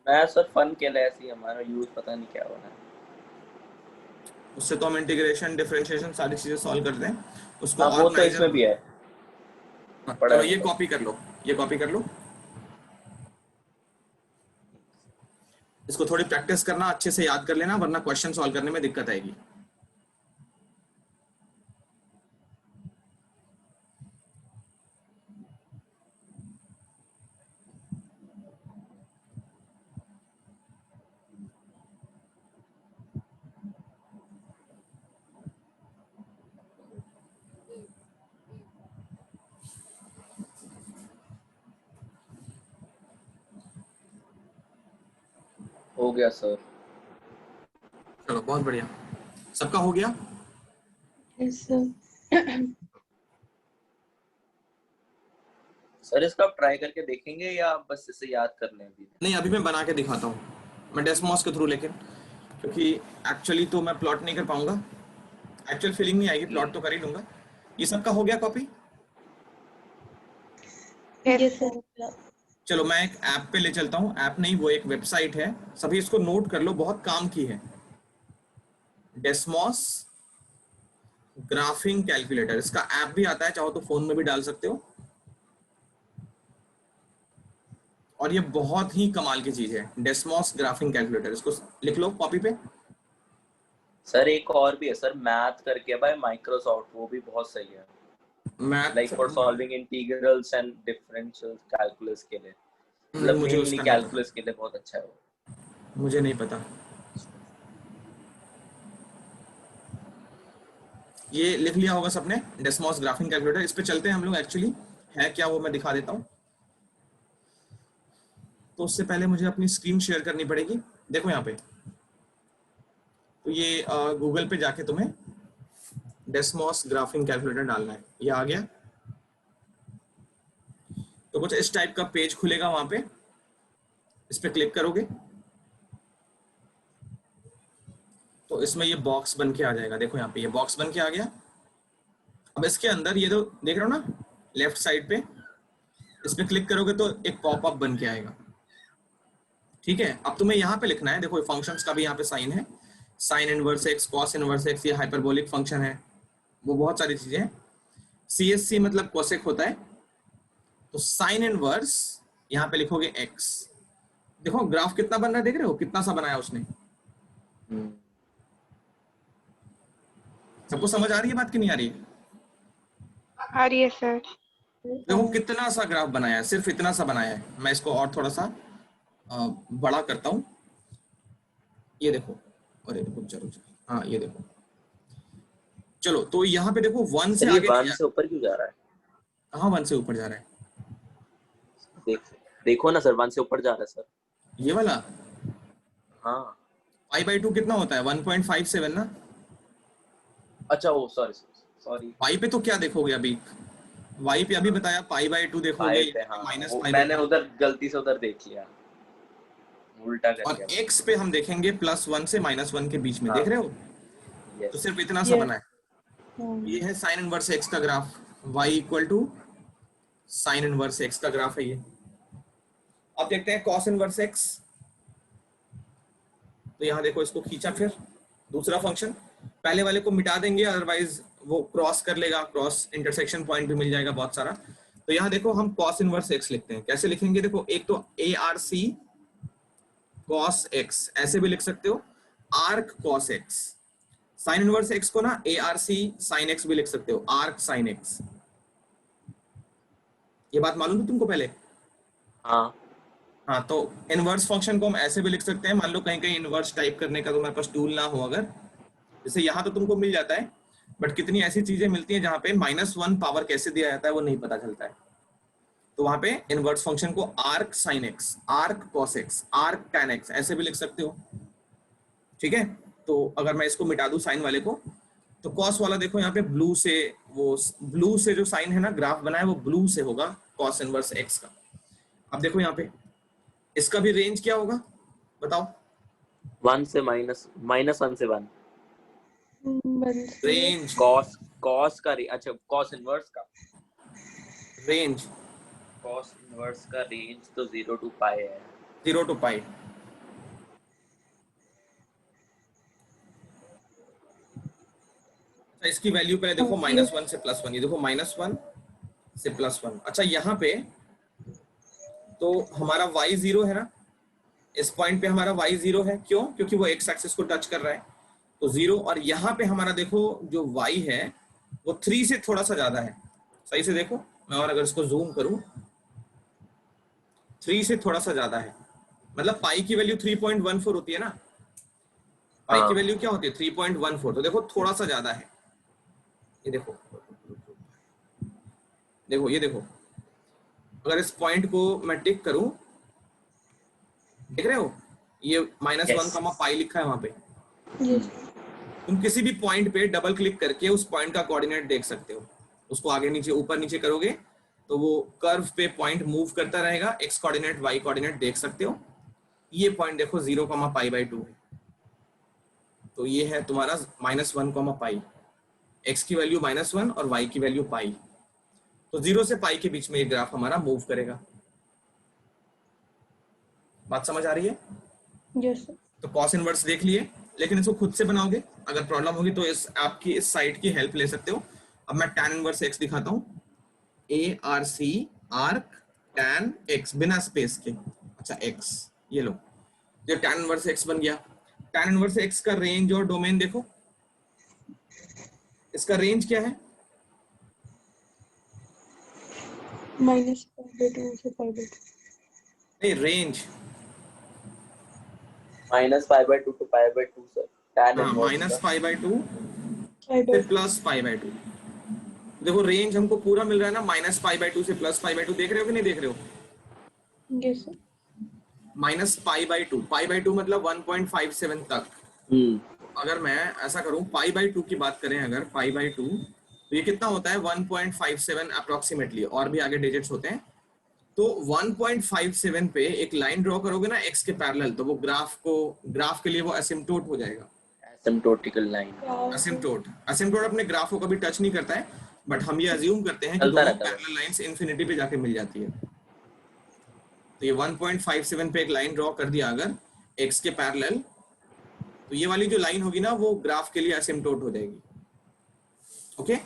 मैं सर फन के लिए ऐसे ही, हमारा यूज पता नहीं क्या होना है। उससे तो हम इंटीग्रेशन, डिफरेंशिएशन, सारी चीजें सॉल्व कर दें उसको हाँ वो तो ऑर्गेनाइजर। इसमें भी है, पड़ा चलो, है वो ये तो। कॉपी कर लो, ये कॉपी कर लो। इसको थोड़ी प्रैक्टिस करना, अच्छे से याद कर लेना, वरना क्वेश्चन सॉल्व करने में दिक्कत आएगी। हो गया सर। चलो, बहुत बढ़िया, सबका हो गया। Yes, sir. सर इसका आप ट्राई करके देखेंगे या आप बस इसे याद कर लें अभी? नहीं, अभी मैं बना के दिखाता हूँ, मैं डेस्मॉस के थ्रू, लेकिन क्योंकि एक्चुअली तो मैं प्लॉट नहीं कर पाऊंगा, एक्चुअल फीलिंग नहीं आएगी, प्लॉट तो कर ही लूंगा। ये सबका हो गया कॉपी? Yes, sir. चलो, मैं एक ऐप पे ले चलता हूँ, ऐप नहीं, वो एक वेबसाइट है, सभी इसको नोट कर लो, बहुत काम की है। डेस्मॉस ग्राफिंग कैलकुलेटर, इसका ऐप भी आता है, चाहो तो फोन में भी डाल सकते हो। और ये बहुत ही कमाल की चीज है, डेस्मॉस ग्राफिंग कैलकुलेटर। इसको लिख लो कॉपी पे। सर एक और भी है सर, मैथ करके बाय माइक्रोसॉफ्ट, वो भी बहुत सही है, math like for solving integrals and differential calculus के लिए, मतलब मुझे मेनली उसका नहीं पता, कैलकुलस के लिए बहुत अच्छा है वो। मुझे नहीं पता। ये लिख लिया होगा सबने, डेस्मॉस ग्राफिंग कैलकुलेटर। इस पे चलते हैं हम लोग, एक्चुअली है क्या वो मैं दिखा देता हूँ। तो उससे पहले मुझे अपनी स्क्रीन शेयर करनी पड़ेगी। देखो यहाँ पे, तो ये गूगल पे जाके तुम्हें डेस्मॉस ग्राफिंग कैलकुलेटर डालना है। ये आ गया, तो कुछ इस टाइप का पेज खुलेगा वहां पे। इस पे क्लिक करोगे तो इसमें ये बॉक्स बन के आ जाएगा। देखो यहाँ पे ये बॉक्स बन के आ गया। अब इसके अंदर ये तो देख रहे हो ना लेफ्ट साइड पे, इस पे क्लिक करोगे तो एक पॉपअप बन के आएगा। ठीक है, अब तुम्हें यहाँ पे लिखना है, देखो फंक्शंस का भी यहाँ पे साइन है, sine inverse x, cos inverse x, ये हाइपरबोलिक फंक्शन है, वो बहुत सारी चीजें हैं। CSC मतलब कोसेक होता है, तो साइन इनवर्स यहाँ पे लिखोगे एक्स। देखो ग्राफ कितना बन रहा है, देख रहे हो कितना सा बनाया उसने। सबको समझ आ रही है बात कि नहीं आ रही है? आ रही है सर। देखो कितना सा ग्राफ बनाया है, सिर्फ इतना सा बनाया है। मैं इसको और थोड़ा सा बड़ा करता हूँ। ये देखो, अरे देखो चलो, हाँ ये देखो, चलो तो यहाँ पे देखो 1 से सर ये आगे 1 से ऊपर क्यों जा रहा है? कहाँ 1 से ऊपर जा रहा है? देखो ना सर, 1 से ऊपर जा रहा है सर। ये वाला हाँ π/2 कितना होता है? 1.57 ना। अच्छा, वो सॉरी y पे तो क्या देखोगे अभी? y पे अभी बताया π/2 देखोगे, हाँ, माइनस वो π/2, मैंने उधर गलती से उधर देख लिया, उल्टा कर और लिया। x पे हम देखेंगे +1 से -1 के बीच में। हाँ, देख रहे हो? यस तो सिर्फ इतना सा बना है। ये है साइन इनवर्स x का graph, y equal to sine inverse x का ग्राफ है ये। अब देखते हैं कॉस इनवर्स x। तो यहाँ देखो इसको खींचा, फिर दूसरा फंक्शन, पहले वाले को मिटा देंगे अदरवाइज वो क्रॉस कर लेगा, क्रॉस इंटरसेक्शन पॉइंट भी मिल जाएगा बहुत सारा। तो यहाँ देखो हम cos इनवर्स x लिखते हैं। कैसे लिखेंगे? देखो एक तो ARC cos x ऐसे भी लिख सकते हो, arc cos x। Sine inverse x को ना ARC sin x भी लिख सकते हो, आर्क sin x। ये बात मालूम थी तुमको पहले? हाँ हाँ, तो इनवर्स फंक्शन को हम ऐसे भी लिख सकते हैं। मान लो कहीं कहीं इनवर्स टाइप करने का तुम्हारे पास टूल ना हो अगर, जैसे यहाँ तो तुमको मिल जाता है, बट कितनी ऐसी चीजें मिलती हैं जहाँ पे -1 पावर कैसे दिया जाता है वो नहीं पता चलता है। तो वहां पे इनवर्स फंक्शन को arc sine x, arc cos x, arc tan x ऐसे भी लिख सकते हो। ठीक है, तो अगर मैं इसको मिटा दूं साइन वाले को, तो कॉस वाला देखो यहाँ पे ब्लू से, वो ब्लू से जो साइन है ना ग्राफ बना है वो ब्लू से होगा कॉस इनवर्स एक्स का। अब देखो यहाँ पे इसका भी रेंज क्या होगा बताओ? 1 से -1 से 1 रेंज, कॉस का अच्छा कॉस इनवर्स का रेंज कॉस इनवर्स का रेंज तो 0 to π है। 0 to π। अच्छा इसकी वैल्यू पहले देखो -1 से +1। ये देखो -1 से +1। अच्छा यहाँ पे तो हमारा y 0 है ना, इस पॉइंट पे हमारा y 0 है। क्यों? क्योंकि वो x एक्सिस को टच कर रहा है, तो 0। और यहाँ पे हमारा देखो जो y है वो 3 से थोड़ा सा ज्यादा है। सही से देखो, मैं और अगर इसको जूम करूं, 3 से थोड़ा सा ज्यादा है, मतलब पाई की वैल्यू 3.14 होती है ना, पाई की वैल्यू क्या होती है? 3.14। तो देखो थोड़ा सा ज्यादा है। ये देखो, देखो ये देखो, अगर इस पॉइंट को मैं टिक करूं, देख रहे हो ये -1 पाई लिखा है वहां पे। तुम किसी भी पॉइंट पे डबल क्लिक करके उस पॉइंट का कोऑर्डिनेट देख सकते हो। उसको आगे नीचे ऊपर नीचे करोगे तो वो कर्व पे पॉइंट मूव करता रहेगा, x कोऑर्डिनेट y कोऑर्डिनेट देख सकते हो। ये पॉइंट देखो 0,π/2 है, तो ये है तुम्हारा -1, x की वैल्यू -1 और y की वैल्यू पाई। तो 0 से पाई के बीच में ये ग्राफ हमारा मूव करेगा। बात समझ आ रही है? Yes sir. तो कॉस इनवर्स देख लिए, लेकिन इसको खुद से बनाओगे अगर प्रॉब्लम होगी तो इस आपकी इस साइट की हेल्प ले सकते हो। अब मैं tan इनवर्स x दिखाता हूँ, ARC आर्क tan x बिना स्पेस के। अच्छा x, ये लो, ये tan इनवर्स x बन गया। tan इनवर्स x का रेंज और डोमेन देखो, इसका रेंज क्या है? -π/2 से π/2। नहीं, रेंज, -π/2 to π/2 सर, tan हाँ, इनवर्स -π/2 से π/2 +π/2। देखो रेंज हमको पूरा मिल रहा है ना, -π/2 से +π/2, देख रहे हो कि नहीं देख रहे हो? Yes sir. -π/2, π/2 मतलब 1.57 तक। अगर मैं ऐसा करूं, π/2 की बात करें अगर, π/2 तो ये कितना होता है? 1.57 अप्रोक्सीमेटली, और भी आगे डिजिट्स होते हैं। तो 1.57 पे एक लाइन ड्रॉ करोगे ना x के पैरेलल, तो वो ग्राफ के लिए वो एसिम्प्टोट हो जाएगा। एसिम्प्टोटिकल लाइन, एसिम्प्टोट अपने ग्राफ को कभी टच नहीं करता है, बट हम ये अज्यूम करते हैं कि चलता दोनों रहता है। पैरेलल लाइंस इंफिनिटी पे जाके मिल जाती है। तो ये 1.57 पे एक लाइन ड्रॉ कर दिया अगर x के पैरेलल, तो ये वाली जो लाइन होगी ना, वो ग्राफ के लिए एसिम्प्टोट हो जाएगी। ओके,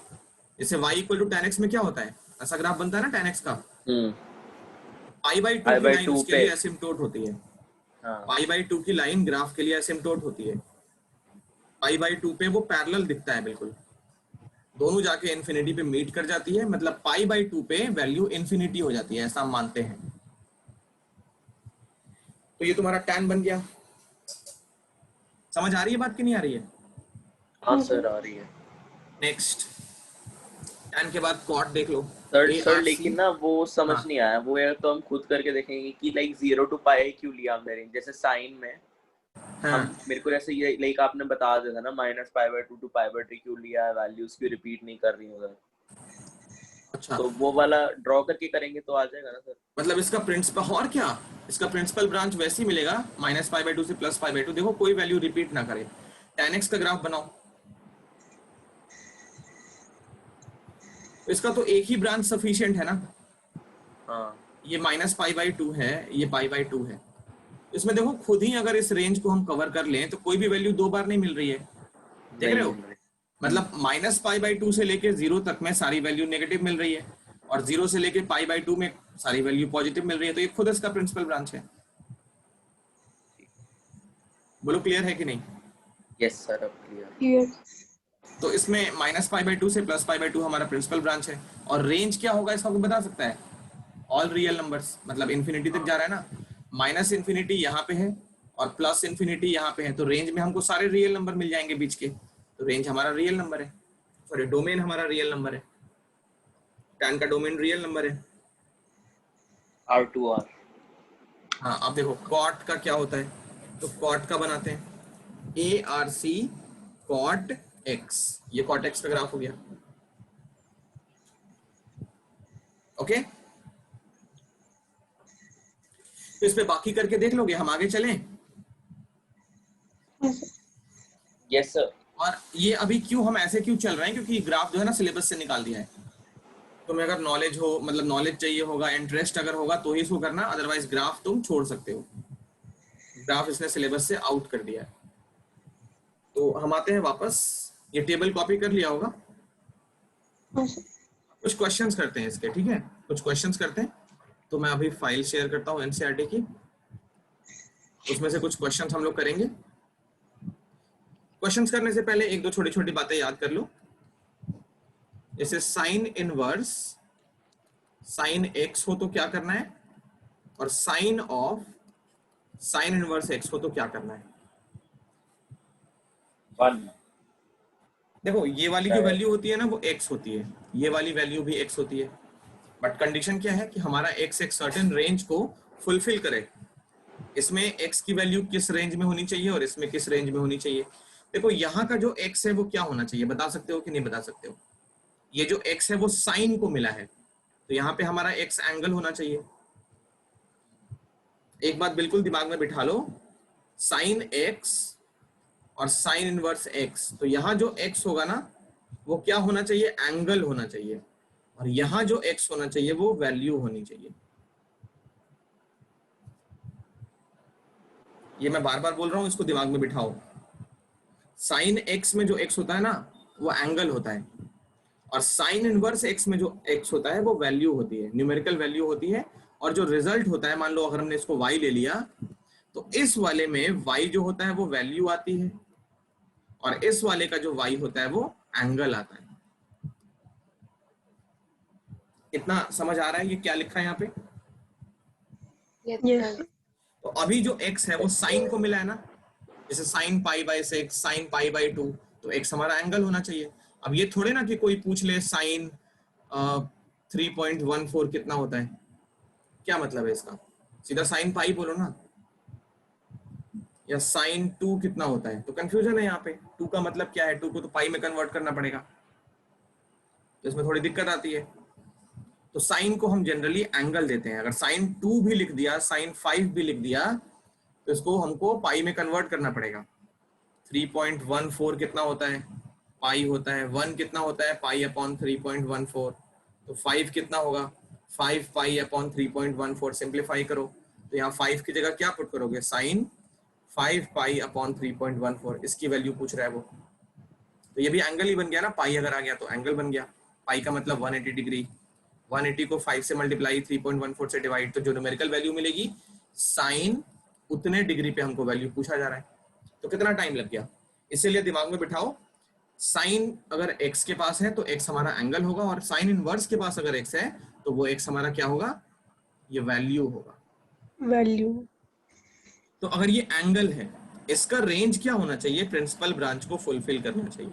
जैसे y = tan x में क्या होता है, ऐसा ग्राफ बनता है ना tan x का, π/2 की लाइन उसके लिए एसिम्प्टोट होती है। π/2 की लाइन ग्राफ के लिए एसिम्प्टोट होती है। π/2 पे वो पैरेलल दिखता है बिल्कुल, दोनों जाके इन्फिनिटी पे मीट कर जाती है, मतलब π/2 पे वैल्यू इन्फिनिटी हो जाती है, ऐसा हम मानते हैं। तो ये तुम्हारा tan बन गया। समझ आ रही है बात कि नहीं आ रही है? हाँ सर आ रही है। नेक्स्ट, tan के बाद cot देख लो। सर लेकिन ना वो समझ हाँ। नहीं आया, वो यार तो हम खुद करके देखेंगे कि लाइक 0 to π क्यों लिया हमने रेंज, जैसे साइन में हाँ, हम, मेरे को ऐसे ये लाइक आपने बता दिया था ना -π/2 to π/3 क्यों लिया है, वैल्यूज क्यों रिपीट नहीं कर रही उधर। अच्छा, तो वो वाला ड्रॉ करके करेंगे तो आ जाएगा ना सर। मतलब इसका प्रिंसिपल, और क्या, इसका प्रिंसिपल ब्रांच वैसे ही मिलेगा, -π/2 से +π/2। देखो कोई वैल्यू रिपीट ना करे। tan x का ग्राफ बनाओ, तो इसका तो एक ही ब्रांच सफिशिएंट है ना। हाँ ये -π/2 है, ये π/2 है। इसमें देखो खुद ही अगर इस रेंज को हम कवर कर लें तो कोई भी वैल्यू दो बार नहीं मिल रही है, देख रहे हो? मतलब -π/2 से लेके 0 तक में सारी वैल्यू नेगेटिव मिल रही है, और 0 से लेके π/2 में सारी वैल्यू पॉजिटिव मिल रही है। तो ये खुद इसका प्रिंसिपल ब्रांच है। बोलो क्लियर है कि नहीं? यस सर अब क्लियर। क्लियर। तो इसमें -π/2 से +π/2 हमारा प्रिंसिपल ब्रांच है। और रेंज क्या होगा इसका, कोई बता सकता है? ऑल रियल नंबर्स, मतलब इन्फिनिटी तक जा रहा है ना, -∞ यहाँ पे है और +∞ यहाँ पे है, तो रेंज में हमको सारे रियल नंबर मिल जाएंगे बीच के, तो रेंज हमारा रियल नंबर है, सॉरी डोमेन हमारा रियल नंबर है, tan का डोमेन रियल नंबर है। R2R। हाँ, अब देखो cot का क्या होता है, तो cot का बनाते हैं ARC cot x, ये cot x का ग्राफ हो गया। ओके, तो इस पे बाकी करके देख लोगे, हम आगे चलें? Yes sir. और ये अभी क्यों हम ऐसे क्यों चल रहे हैं, क्योंकि ग्राफ जो है ना सिलेबस से निकाल दिया है। तुम्हें अगर नॉलेज हो, मतलब नॉलेज चाहिए होगा, इंटरेस्ट अगर होगा तो ही इसको करना, अदरवाइज ग्राफ तुम छोड़ सकते हो। ग्राफ इसने सिलेबस से आउट कर दिया है। तो हम आते हैं वापस, ये टेबल कॉपी कर लिया होगा। कुछ क्वेश्चंस करते हैं इसके, ठीक है, कुछ क्वेश्चंस करते हैं। तो मैं अभी फाइल शेयर करता हूँ एनसीईआरटी की, उसमें से कुछ क्वेश्चंस हम लोग करेंगे। क्वेश्चंस करने से पहले एक दो छोटी छोटी बातें याद कर लो, जैसे साइन इनवर्स साइन x हो तो क्या करना है, और sine of sine inverse x हो तो क्या करना है। 1। देखो ये वाली जो वैल्यू होती है ना वो x होती है, ये वाली वैल्यू भी x होती है, बट कंडीशन क्या है कि हमारा x एक सर्टेन रेंज को फुलफिल करे। इसमें x की वैल्यू किस रेंज में होनी चाहिए और इसमें किस रेंज में होनी चाहिए। देखो यहाँ का जो x है वो क्या होना चाहिए, बता सकते हो कि नहीं बता सकते हो? ये जो x है वो साइन को मिला है, तो यहाँ पे हमारा x एंगल होना चाहिए। एक बात बिल्कुल दिमाग में बिठा लो, साइन x और साइन इनवर्स x, तो यहाँ जो x होगा ना वो क्या होना चाहिए, एंगल होना चाहिए, और यहाँ जो x होना चाहिए वो वैल्यू होनी चाहिए। ये मैं बार बार बोल रहा हूँ, इसको दिमाग में बिठाओ। साइन x में जो x होता है ना वो एंगल होता है, और साइन इनवर्स x में जो x होता है वो वैल्यू होती है, न्यूमेरिकल वैल्यू होती है, और जो रिजल्ट होता है, मान लो अगर हमने इसको y ले लिया, तो इस वाले में y जो होता है वो वैल्यू आती है, और इस वाले का जो y होता है वो एंगल आता है। इतना समझ आ रहा है ये क्या लिखा है यहाँ पे? Yes, sir. तो अभी जो x है वो साइन को मिला है ना, जैसे sine pi by 6, sine pi by 2, तो x हमारा एंगल होना चाहिए। अब ये थोड़े ना कि कोई पूछ ले साइन 3.14 कितना होता है, क्या मतलब है इसका? सीधा साइन पाई बोलो ना, या साइन 2 कितना होता है, तो कंफ्यूजन है यहाँ पे। 2 का मतलब क्या है? 2 को तो पाई में कन्वर्ट करना पड़ेगा, तो इसमें थोड़ी दिक्कत आती है। तो साइन को हम जनरली एंगल देते हैं। अगर साइन 2 भी लिख दिया, साइन 5 भी लिख दिया, तो इसको हमको पाई में कन्वर्ट करना पड़ेगा। 3.14 कितना होता है? पाई होता है। 1 कितना होता है? Pi upon 3.14। तो 5 कितना होगा? 5 पाई अपॉन 3.14। सिंप्लीफाई करो तो यहाँ 5 की जगह क्या पुट करोगे? साइन 5 पाई अपॉन 3.14, इसकी वैल्यू पूछ रहा है वो। तो ये भी एंगल ही बन गया ना, पाई अगर आ गया तो एंगल बन गया। पाई का मतलब 180 डिग्री। 180 को 5 से मल्टीप्लाई, 3.14 से डिवाइड, तो जो न्यूमेरिकल वैल्यू मिलेगी साइन उतने डिग्री पे हमको वैल्यू पूछा जा रहा है। तो कितना टाइम लग गया? इसीलिए दिमाग में बिठाओ, साइन अगर x के पास है तो x हमारा एंगल होगा, और साइन इनवर्स के पास अगर x है तो वो x हमारा क्या होगा? ये वैल्यू होगा। Value. तो अगर ये एंगल है, इसका रेंज क्या होना चाहिए? प्रिंसिपल ब्रांच को फुलफिल करना चाहिए।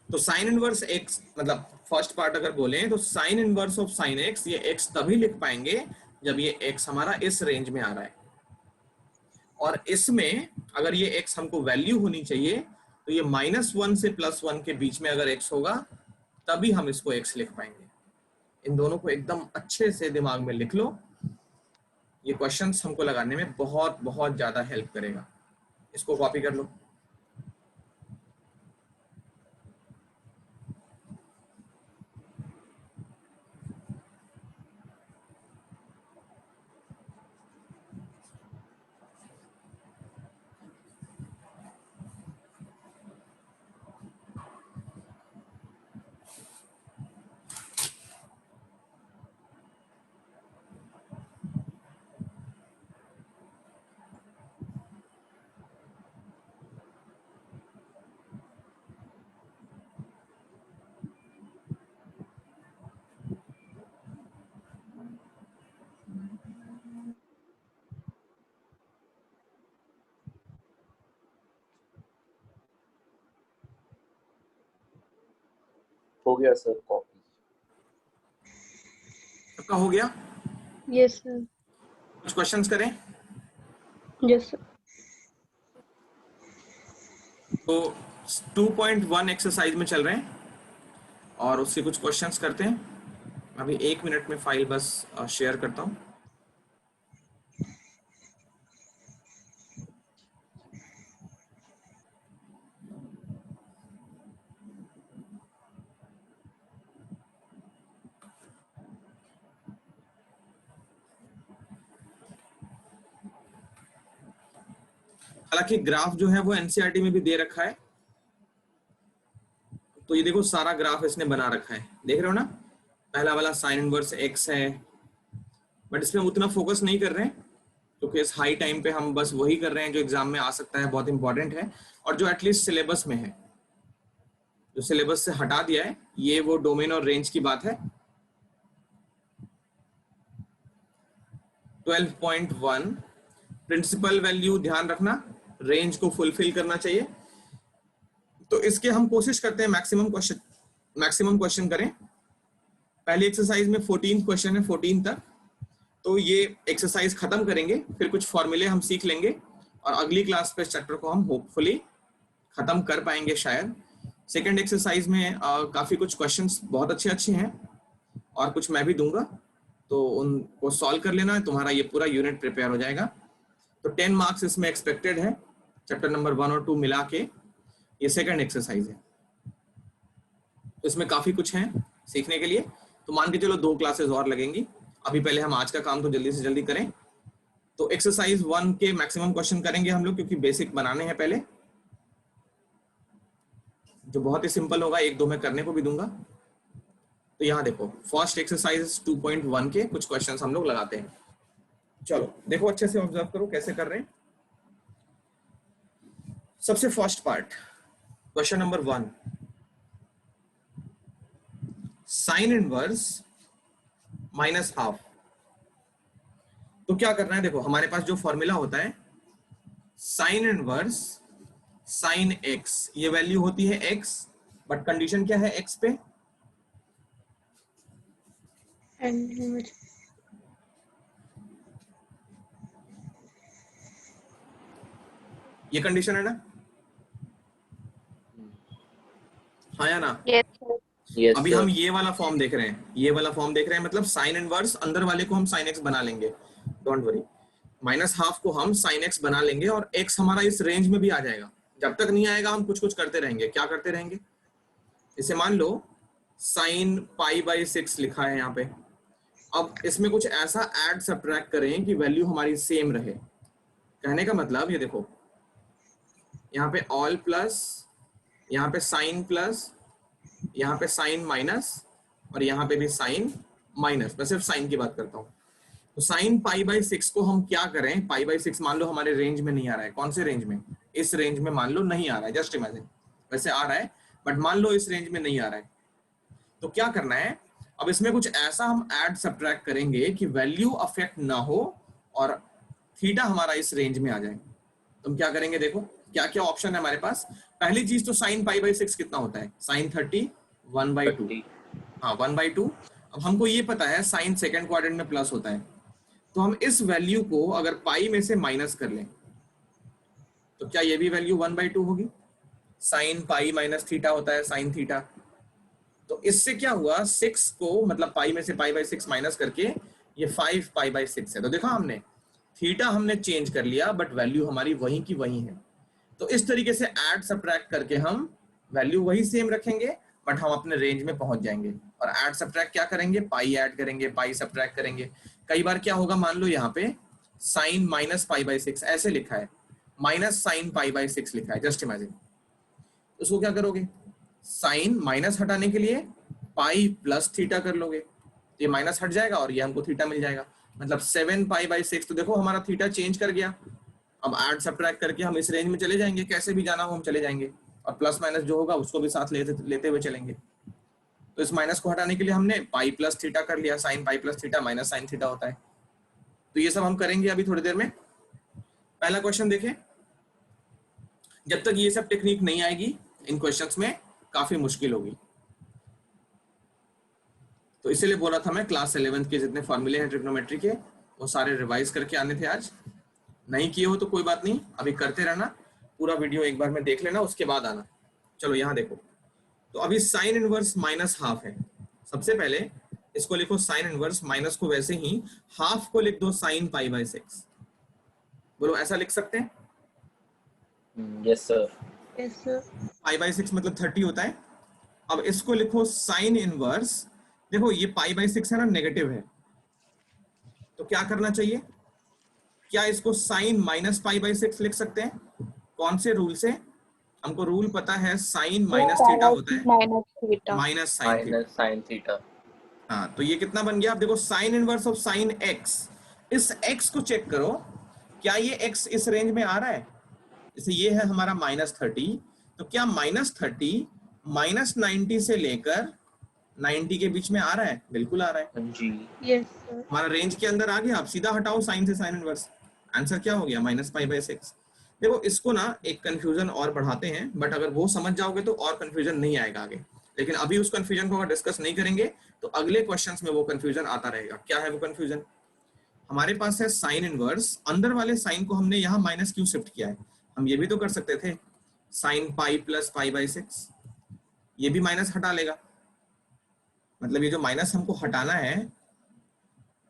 तो साइन इनवर्स x, मतलब फर्स्ट पार्ट अगर बोले तो sine inverse of sine x, ये x तभी लिख पाएंगे जब ये x हमारा इस रेंज में आ रहा है, और इसमें अगर ये x हमको वैल्यू होनी चाहिए तो ये -1 से +1 के बीच में अगर x होगा तभी हम इसको x लिख पाएंगे। इन दोनों को एकदम अच्छे से दिमाग में लिख लो, ये क्वेश्चंस हमको लगाने में बहुत बहुत ज्यादा हेल्प करेगा। इसको कॉपी कर लो। हो गया सर कॉपी। सबका हो गया? Yes, sir. कुछ क्वेश्चंस करें? Yes, sir. तो 2.1 एक्सरसाइज में चल रहे हैं और उससे कुछ क्वेश्चंस करते हैं। अभी 1 मिनट में फाइल बस शेयर करता हूं। हालांकि ग्राफ जो है वो एनसीईआरटी में भी दे रखा है, तो ये देखो सारा ग्राफ इसने बना रखा है, देख रहे हो ना? पहला वाला साइन इनवर्स x है, बट इसमें उतना फोकस नहीं कर रहे हैं क्योंकि इस हाई टाइम पे हम बस वही कर रहे हैं जो एग्जाम में आ सकता है, बहुत इंपॉर्टेंट है, और जो एटलीस्ट सिलेबस में है। जो सिलेबस से हटा दिया है ये वो डोमेन और रेंज की बात है। 12.1 प्रिंसिपल वैल्यू, ध्यान रखना रेंज को फुलफिल करना चाहिए। तो इसके हम कोशिश करते हैं मैक्सिमम क्वेश्चन करें। पहली एक्सरसाइज में 14 क्वेश्चन है, 14 तक। तो ये एक्सरसाइज खत्म करेंगे, फिर कुछ फॉर्मूले हम सीख लेंगे और अगली क्लास पे चैप्टर को हम होपफुली खत्म कर पाएंगे शायद। सेकंड एक्सरसाइज में काफी कुछ क्वेश्चंस बहुत अच्छे हैं और कुछ मैं भी दूंगा, तो उनको सॉल्व कर लेना है, तुम्हारा ये पूरा यूनिट प्रिपेयर हो जाएगा। तो 10 मार्क्स इसमें एक्सपेक्टेड है, चैप्टर नंबर 1 और 2 मिला के। ये सेकंड एक्सरसाइज है, तो इसमें काफी कुछ है सीखने के लिए। तो मान के चलो 2 क्लासेस और लगेंगी। अभी पहले हम आज का काम तो जल्दी से जल्दी करें। तो एक्सरसाइज 1 के मैक्सिमम क्वेश्चन करेंगे हम लोग, क्योंकि बेसिक बनाने हैं पहले, जो बहुत ही सिंपल होगा। 1-2 में करने को भी दूंगा। तो यहाँ देखो फर्स्ट एक्सरसाइज 2.1 के कुछ क्वेश्चंस हम लोग लगाते हैं। चलो देखो अच्छे से ऑब्जर्व करो कैसे कर रहे हैं। सबसे first part, question number 1, sign inverse minus half. तो क्या करना है, देखो हमारे पास जो फॉर्मूला होता है साइन इनवर्स साइन एक्स, ये वैल्यू होती है एक्स, बट कंडीशन क्या है एक्स पे, and ये कंडीशन है ना, हाँ या ना। yes sir. यस अभी हम ये वाला फॉर्म देख रहे हैं, ये वाला फॉर्म देख रहे हैं, मतलब साइन इनवर्स अंदर वाले को हम साइन एक्स बना लेंगे, डोंट वरी। माइनस हाफ को हम साइन एक्स बना लेंगे और एक्स हमारा इस रेंज में भी आ जाएगा। जब तक नहीं आएगा हम कुछ कुछ करते रहेंगे। क्या करते रहेंगे, इसे मान लो साइन पाई बाई 6 लिखा है यहाँ पे। अब इसमें कुछ ऐसा ऐड सब्ट्रैक्ट करें कि वैल्यू हमारी सेम रहे। कहने का मतलब ये देखो, यहाँ पे ऑल प्लस, यहाँ पे साइन प्लस, यहाँ पे साइन माइनस और यहाँ पे भी साइन माइनस। मैं सिर्फ साइन की बात करता हूँ। तो साइन पाई बाई 6 को हम क्या करें, पाई बाई 6 मान लो हमारे रेंज में नहीं आ रहा है। कौन से रेंज में, इस रेंज में मान लो नहीं आ रहा है, जस्ट इमेजिन। वैसे आ रहा है बट मान लो इस रेंज में नहीं आ रहा है, तो क्या करना है, अब इसमें कुछ ऐसा हम ऐड सब्ट्रैक्ट करेंगे कि वैल्यू अफेक्ट ना हो और थीटा हमारा इस रेंज में आ जाए। तुम क्या करेंगे, देखो क्या क्या ऑप्शन है हमारे पास। पहली चीज तो साइन पाई बाई 6 कितना होता है, साइन 30 1/2, हाँ 1/2। अब हमको ये पता है साइन सेकंड क्वाड्रेंट में प्लस होता है, तो हम इस वैल्यू को अगर पाई में से माइनस कर लें तो क्या ये भी वैल्यू 1/2 होगी। साइन पाई माइनस थीटा होता है साइन थीटा। तो इससे क्या हुआ, 6 को मतलब पाई में से पाई बाई 6 माइनस करके ये 5 पाई बाई 6 है। तो देखा हमने, थीटा हमने चेंज कर लिया बट वैल्यू हमारी वही की वही है। तो इस तरीके से ऐड सब्ट्रैक्ट करके हम वैल्यू वही सेम रखेंगे बट हम अपने रेंज में पहुंच जाएंगे। और ऐड सब्ट्रैक्ट क्या करेंगे, पाई ऐड करेंगे, पाई सब्ट्रैक्ट करेंगे। कई बार क्या होगा, मान लो यहाँ पे साइन माइनस पाई बाई 6 ऐसे लिखा है, माइनस साइन पाई बाई 6 लिखा है, जस्ट इमेजिन। उसको क्या करोगे, साइन माइनस हटाने के लिए पाई प्लस थीटा कर लोगे, तो ये माइनस हट जाएगा और ये हमको थीटा मिल जाएगा। मतलब 7 पाई बाई 6। तो देखो हमारा थीटा चेंज कर गया। अब ऐड सब्ट्रैक्ट करके हम इस रेंज में चले जाएंगे, कैसे भी जाना हो हम चले जाएंगे, और प्लस माइनस जो होगा उसको भी साथ लेते हुए चलेंगे। तो इस माइनस को हटाने के लिए हमने पाई प्लस थीटा कर लिया, sine pi plus theta minus sine theta होता है। तो ये सब हम करेंगे अभी थोड़ी देर में। पहला क्वेश्चन देखें। जब तक ये सब टेक्निक नहीं आएगी इन क्वेश्चंस में काफी मुश्किल होगी। तो इसीलिए बोला था मैं क्लास 11th के जितने फॉर्मूले हैं ट्रिग्नोमेट्री के वो सारे रिवाइज करके आने थे आज। नहीं किए हो तो कोई बात नहीं, अभी करते रहना, पूरा वीडियो एक बार में देख लेना उसके बाद आना। चलो यहाँ देखो, तो अभी साइन इनवर्स माइनस हाफ है। सबसे पहले इसको लिखो साइन इनवर्स, माइनस को वैसे ही, हाफ को लिख दो साइन पाई बाई 6। बोलो ऐसा लिख सकते हैं, yes sir. Yes sir. Pi by 6 मतलब 30 होता है। अब इसको लिखो साइन इनवर्स, देखो ये पाई बाई 6 है ना, नेगेटिव है, तो क्या करना चाहिए, क्या इसको साइन माइनस पाई बाई 6 लिख सकते हैं। कौन से रूल से, हमको रूल पता है साइन माइनस थीटा होता है, Minus theta. Minus sine theta. Minus sine theta. हाँ, तो ये कितना बन गया, आप देखो sine inverse of sine x. इस एक्स को चेक करो, क्या ये एक्स इस रेंज में आ रहा है। जैसे ये है हमारा -30, तो क्या -30 -90 से लेकर 90 के बीच में आ रहा है, बिल्कुल आ रहा है। जी Yes sir. हमारा रेंज के अंदर आ गया। आप सीधा हटाओ साइन से साइन इनवर्स, आंसर क्या हो गया, -π/6। देखो इसको ना एक कंफ्यूजन और बढ़ाते हैं, बट अगर वो समझ जाओगे तो और कंफ्यूजन नहीं आएगा आगे। लेकिन अभी उस कंफ्यूजन को अगर डिस्कस नहीं करेंगे तो अगले क्वेश्चंस में वो कंफ्यूजन आता रहेगा। क्या है वो कंफ्यूजन, हमारे पास है साइन इनवर्स, अंदर वाले साइन को हमने यहाँ माइनस क्यों शिफ्ट किया है। हम ये भी तो कर सकते थे, साइन पाई प्लस π/6, ये भी माइनस हटा लेगा। मतलब ये जो माइनस हमको हटाना है,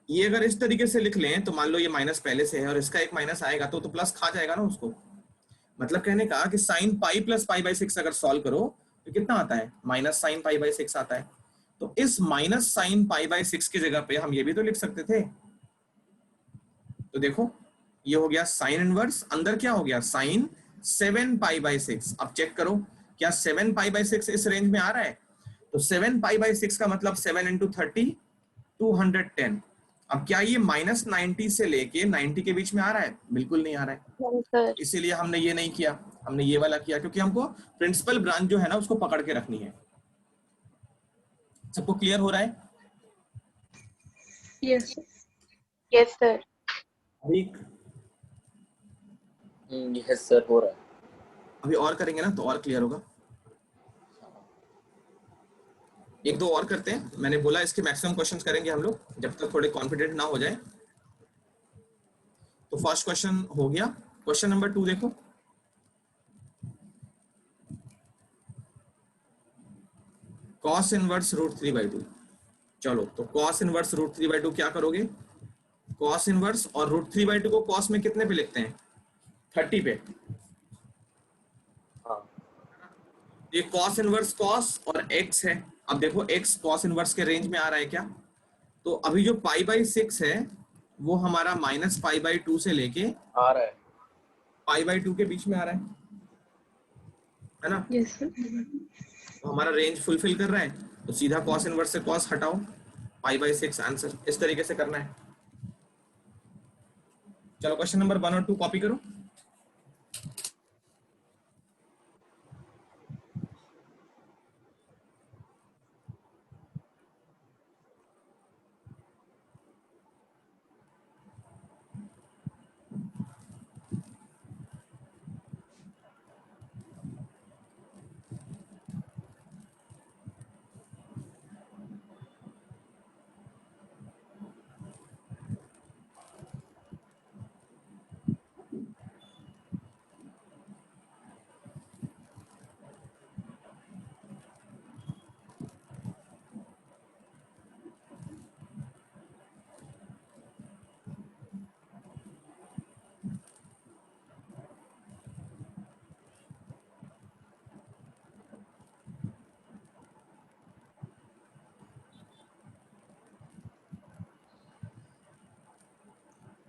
ये अगर इस तरीके से लिख लें तो मान लो ये माइनस पहले से है और इसका एक माइनस आएगा तो प्लस खा जाएगा ना उसको। मतलब कहने का कि साइन पाई प्लस π/6 अगर सॉल्व करो तो कितना आता है, माइनस साइन π/6 आता है। तो इस माइनस साइन π/6 की जगह पे हम ये भी तो लिख सकते थे। तो देखो ये हो गया साइन इनवर्स, अंदर क्या हो गया, साइन 7 π/6। अब चेक करो क्या 7 π/6 इस रेंज में आ रहा है। तो 7 पाई बाई 6 का मतलब 7 इंटू 30 210। अब क्या ये -90 से लेके 90 के बीच में आ रहा है? बिल्कुल नहीं आ रहा है, नहीं सर। इसीलिए हमने ये नहीं किया, हमने ये वाला किया, क्योंकि हमको प्रिंसिपल ब्रांच जो है ना उसको पकड़ के रखनी है। सबको क्लियर हो रहा है? Yes sir. Yes sir. अभी यस सर, हो रहा है। अभी और करेंगे ना तो और क्लियर होगा। एक दो और करते हैं, मैंने बोला इसके मैक्सिमम क्वेश्चंस करेंगे हम लोग जब तक थोड़े कॉन्फिडेंट ना हो जाए। तो फर्स्ट क्वेश्चन हो गया। क्वेश्चन नंबर 2 देखो, cos इनवर्स √3/2। चलो तो cos इनवर्स √3/2 क्या करोगे? cos इनवर्स और √3/2 को cos में कितने पे लिखते हैं? 30 पे। हाँ ये cos इनवर्स cos और x है। अब देखो x cos इनवर्स के रेंज में आ रहा है क्या? तो अभी जो π/6 है वो हमारा -π/2 से लेके आ रहा है। π/2 के बीच में आ रहा है ना? Yes sir. तो हमारा रेंज फुलफिल कर रहा है, तो सीधा cos इनवर्स से cos हटाओ, π/6 आंसर। इस तरीके से करना है। चलो क्वेश्चन नंबर 1 और 2 कॉपी करो।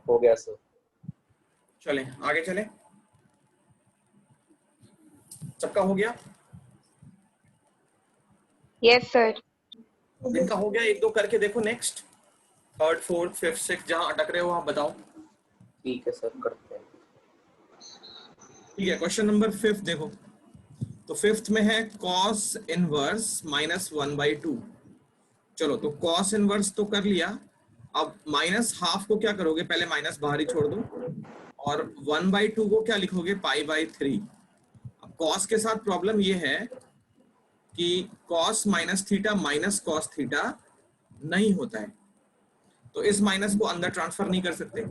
हो गया सर। चले आगे चले, सबका हो गया? Yes sir. इनका हो गया, एक दो करके देखो। Next third fourth fifth six जहां अटक रहे हो आप बताओ। ठीक है सर, करते हैं। ठीक है, क्वेश्चन नंबर 5 देखो। तो फिफ्थ में है cos इनवर्स -1/2। चलो तो cos इनवर्स तो कर लिया, अब -½ को क्या करोगे? पहले माइनस बाहर ही छोड़ दो, और 1/2 को क्या लिखोगे? π/3। अब cos के साथ प्रॉब्लम ये है कि cos - θ cos θ नहीं होता है, तो इस माइनस को अंदर ट्रांसफर नहीं कर सकते।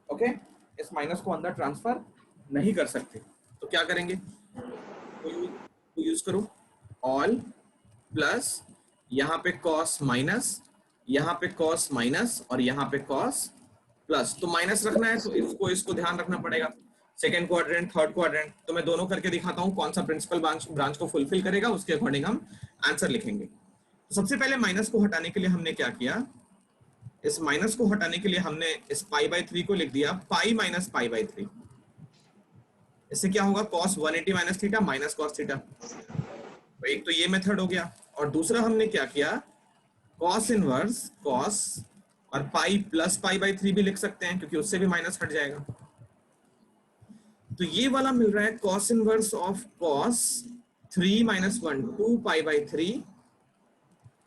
ओके, इस माइनस को अंदर ट्रांसफर नहीं कर सकते, तो क्या करेंगे? तो यूज करो ऑल प्लस, यहाँ पे cos माइनस, यहाँ पे cos माइनस और यहाँ पे cos प्लस। तो माइनस रखना है तो इसको ध्यान रखना पड़ेगा। सेकेंड क्वाड्रेंट थर्ड क्वाड्रेंट तो मैं दोनों करके दिखाता हूँ कौन सा प्रिंसिपल ब्रांच को फुलफिल करेगा, उसके अकॉर्डिंग हम आंसर लिखेंगे। तो सबसे पहले माइनस को हटाने के लिए हमने क्या किया? इस माइनस को हटाने के लिए हमने इस π/3 को लिख दिया पाई माइनस π/3। इससे क्या होगा? cos 180 - θ minus cos θ। तो एक तो ये मेथड हो गया, और दूसरा हमने क्या किया? cos इनवर्स cos और पाई प्लस π/3 भी लिख सकते हैं, क्योंकि उससे भी माइनस हट जाएगा। तो ये वाला मिल रहा है cos इनवर्स ऑफ cos 3 - 1 2 π/3,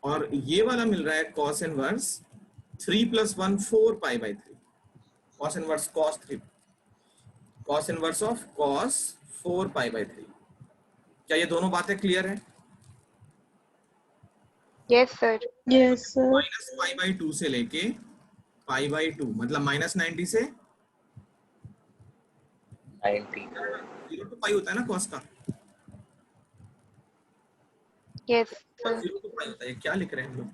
और ये वाला मिल रहा है cos inverse 3 + 1 4 π/3। cos inverse cos 3, cos inverse of cos 4 π/3। क्या ये दोनों बातें क्लियर है? Yes sir. Yes sir. -π/2 से लेके π/2 मतलब -90 से 90। 0 to π होता है ना cos का? Yes cos sir. 0 to π होता है। क्या लिख रहे हैं हम लोग?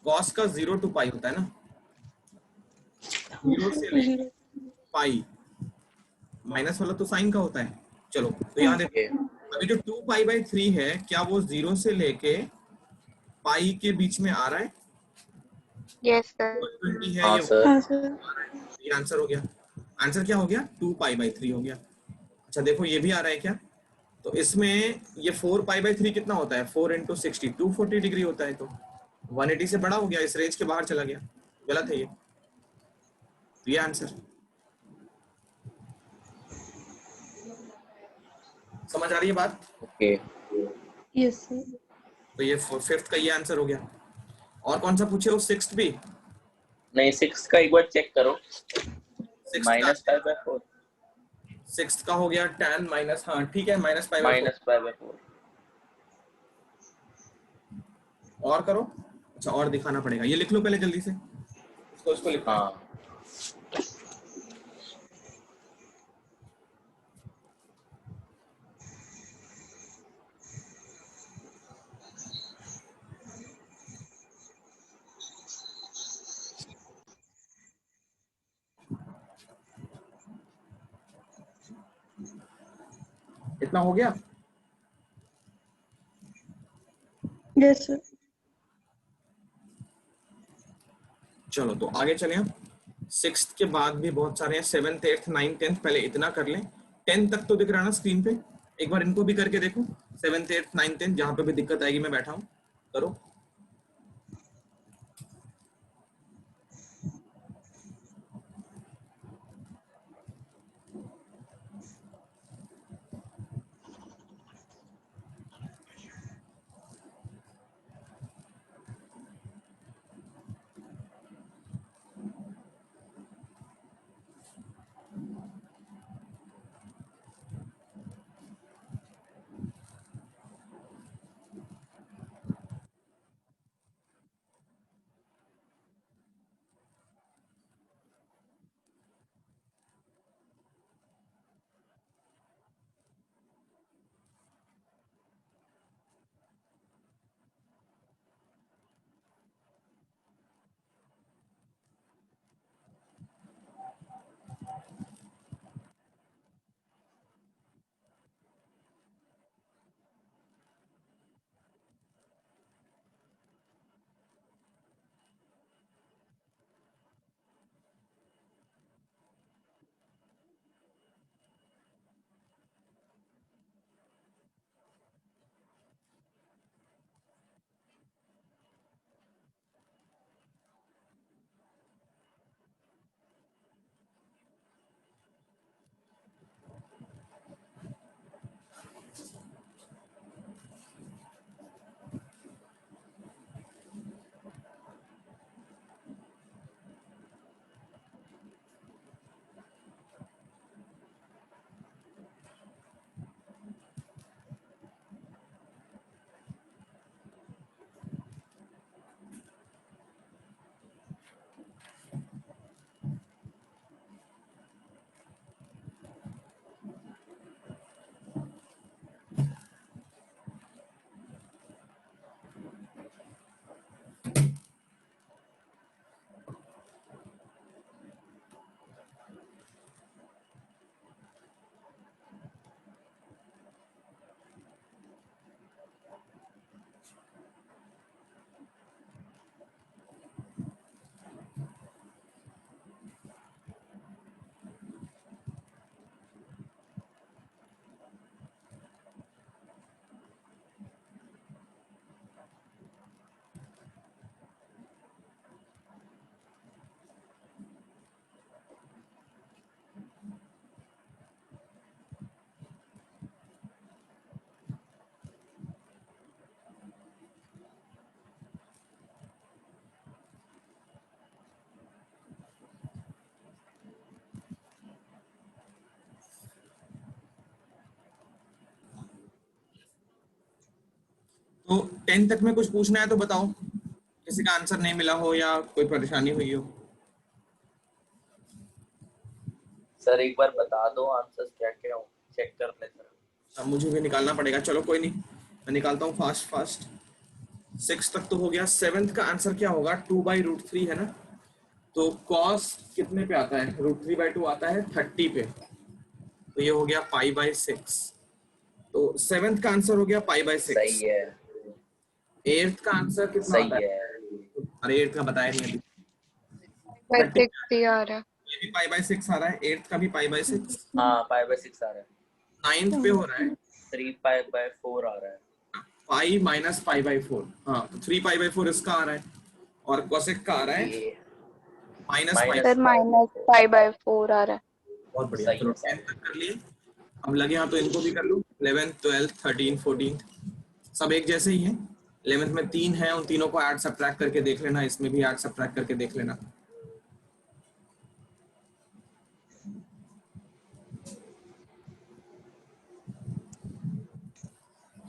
cos का 0 to π होता है ना, 0 से लेके पाई, माइनस वाला तो साइन का होता है। चलो तो यहाँ देखो, अभी जो 2π/3 है क्या वो 0 से लेके पाई के बीच में आ रहा है? Yes sir. 120 है हाँ ये। सर। हाँ सर। ये आंसर हो गया। आंसर क्या हो गया? 2π/3 हो गया। अच्छा देखो ये भी आ रहा है क्या? तो तो इसमें ये 4 पाई/3 कितना होता है? 4 इंटू 60 240 डिग्री होता है, तो 180 से बड़ा हो गया, इस रेंज के बाहर चला गया, गलत है ये। तो ये आंसर समझ आ रही है बात? ओके। Yes, sir. तो ये फिफ्थ का ये आंसर हो गया। और कौन सा पूछे हो? सिक्स्थ भी? नहीं, 6 का एक बार चेक करो। सिक्स्थ का -π/4। सिक्स्थ का हो गया tan माइनस, हाँ ठीक है, -π/4। -π/4। और करो। अच्छा, और दिखाना पड़ेगा, ये लिख लो पहले जल्दी से, इसको लिखो। हाँ, इतना हो गया। Yes, sir. चलो तो आगे चले हम। सिक्स्थ के बाद भी बहुत सारे हैं, 7th 8th 9th 10th, पहले इतना कर लें। 10th तक तो दिख रहा है ना स्क्रीन पे, एक बार इनको भी करके देखो। 7th 8th 9th 10th, जहां पे भी दिक्कत आएगी मैं बैठा हूं, करो। तो 10th तक में कुछ पूछना है तो बताओ, किसी का आंसर नहीं मिला हो या कोई परेशानी हुई हो। सर एक बार बता दो आंसर्स क्या क्या हो, चेक कर ले सर। अब मुझे भी निकालना पड़ेगा, चलो कोई नहीं, मैं निकालता हूँ फास्ट फास्ट। 6 तक तो हो गया। 7th का आंसर क्या होगा? 2/√3 है ना, तो कॉस कितने पे आता है? √3/2 आता है 30 पे, तो ये हो गया π/6। तो 7th का आंसर हो गया π/6। सही है, 8th का आंसर कितना आता सही है? है। अरे 8th का बताया नहीं अभी। By 30, 6 ही आ रहा है। ये भी π/6 आ रहा है, 8th का भी π/6। हाँ, π/6 आ रहा है। 9th पे हो रहा है 3 पाई बाय 4 आ रहा है। पाई माइनस पाई बाई 4, हाँ 3 पाई बाई 4 इसका आ रहा है और कोसेक का आ रहा है ये माइनस पाई। सर -π/4 आ रहा है। बहुत बढ़िया, सही चलो है 10 सर। तक कर लिए। अब लगे हाँ तो इनको भी कर लो, 11th 12th 13 14 सब एक जैसे ही हैं। 11th में 3 है, उन तीनों को ऐड सब्ट्रैक्ट करके देख लेना, इसमें भी ऐड सब्ट्रैक्ट करके देख लेना।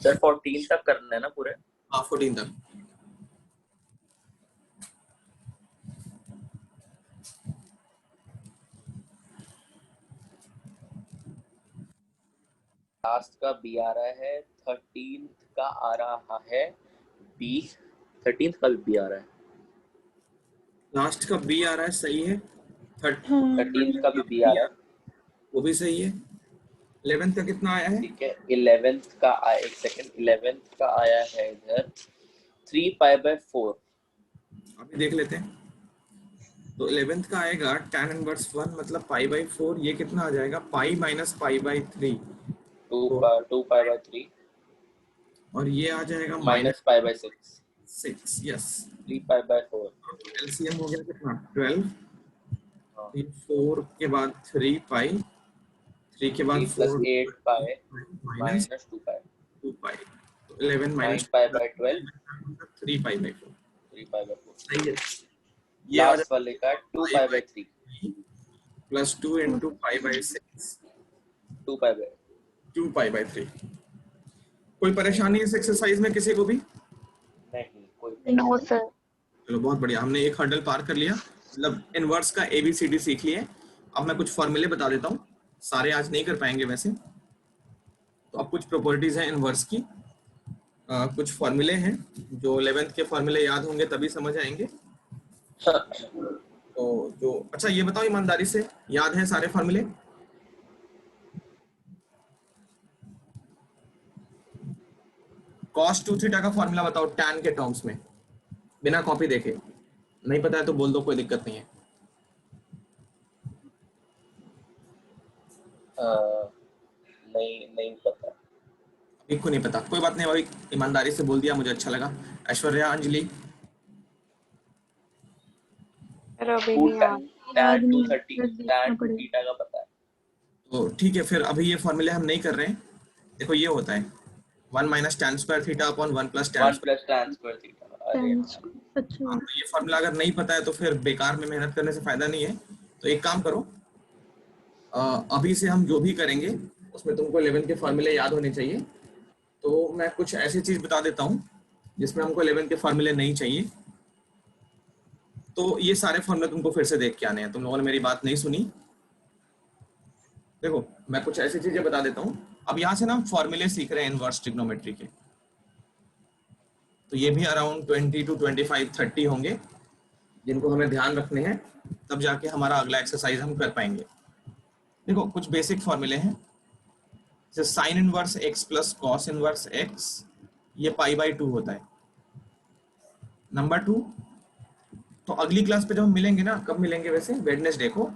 सर 14 तक करना है ना पूरे? हाँ 14 तक। लास्ट का बी आ रहा है, 13th का आ रहा है बी, 13th का भी बी आ रहा है, लास्ट का बी आ रहा है, सही है। 13th का भी बी आ रहा है, वो भी सही है। 11th का कितना आया है? ठीक है। 11th का आया, एक सेकंड, 11th का आया है इधर 3 पाई बाय 4। अभी देख लेते हैं। तो 11th का आएगा tan इनवर्स 1 मतलब पाई बाई 4, ये कितना आ जाएगा? Pi minus pi by 3, 2 pi by 3 और ये आ जाएगा minus pi by 6, 6। Yes, 3 pi by 4। LCM हो गया कितना? 12। हाँ, 4 के बाद 3 पाई, 3 के बाद 3 प्लस 4 8 पाई माइनस माइनस 2 पाई, 2 पाई, तो 11 9 minus pi by 12, 3 pi by 4। 3 pi by 4। सही है। ये आ लास्ट वाले का 2 pi by 3, plus 2 into pi by 6, 2 pi by 2 pi by 3। कोई परेशानी इस एक्सरसाइज में किसी को भी? नहीं, कोई नो सर। चलो बहुत बढ़िया, हमने एक हर्डल पार कर लिया, मतलब इनवर्स का एबीसीडी सीख लिए। अब मैं कुछ फॉर्मूले बता देता हूँ, सारे आज नहीं कर पाएंगे वैसे। तो अब कुछ प्रॉपर्टीज हैं इनवर्स की, कुछ फॉर्मूले हैं जो 11th के फॉर्मूले याद होंगे तभी समझ आएंगे। तो जो अच्छा ये बताओ ईमानदारी से, याद है सारे फॉर्मूले? cos 2 थीटा का फॉर्मूला बताओ tan के टर्म्स में, बिना कॉपी देखे। नहीं पता है तो बोल दो, कोई दिक्कत नहीं है। नहीं पता। एक को नहीं पता, कोई बात नहीं भाई, ईमानदारी से बोल दिया, मुझे अच्छा लगा। ऐश्वर्या, अंजलि? अभी 2 नहीं याद। tan 230, tan 2 थीटा का पता है। तो ठीक है, फिर अभी ये फॉर्मूले हम नहीं कर रहे हैं। देखो ये होता है 1 minus tan square theta upon 1 plus tan। 1 plus tan square theta. अरे अच्छा। तो ये फॉर्मूला अगर नहीं पता है तो फिर बेकार में मेहनत करने से फायदा नहीं है। तो एक काम करो, अभी से हम जो भी करेंगे उसमें तुमको 11 के फॉर्मूले याद होने चाहिए। तो मैं कुछ ऐसी चीज बता देता हूँ जिसमें हमको 11 के फॉर्मूले नहीं चाहिए। तो ये सारे फॉर्मूले तुमको फिर से देख के आने हैं, तुम लोगों ने मेरी बात नहीं सुनी। देखो मैं कुछ ऐसी चीजें बता देता हूँ। अब यहाँ से ना हम फॉर्मूले सीख रहे हैं इनवर्स ट्रिग्नोमेट्री के, तो ये भी अराउंड 20 to 25 30 होंगे जिनको हमें ध्यान रखने हैं, तब जाके हमारा अगला एक्सरसाइज हम कर पाएंगे। देखो कुछ बेसिक फॉर्मूले हैं, जैसे sign inverse x plus cos inverse x, ये पाई बाई 2 होता है। नंबर 2, तो अगली क्लास पे जब हम मिलेंगे ना, कब मिलेंगे वैसे? वेडनेसडे को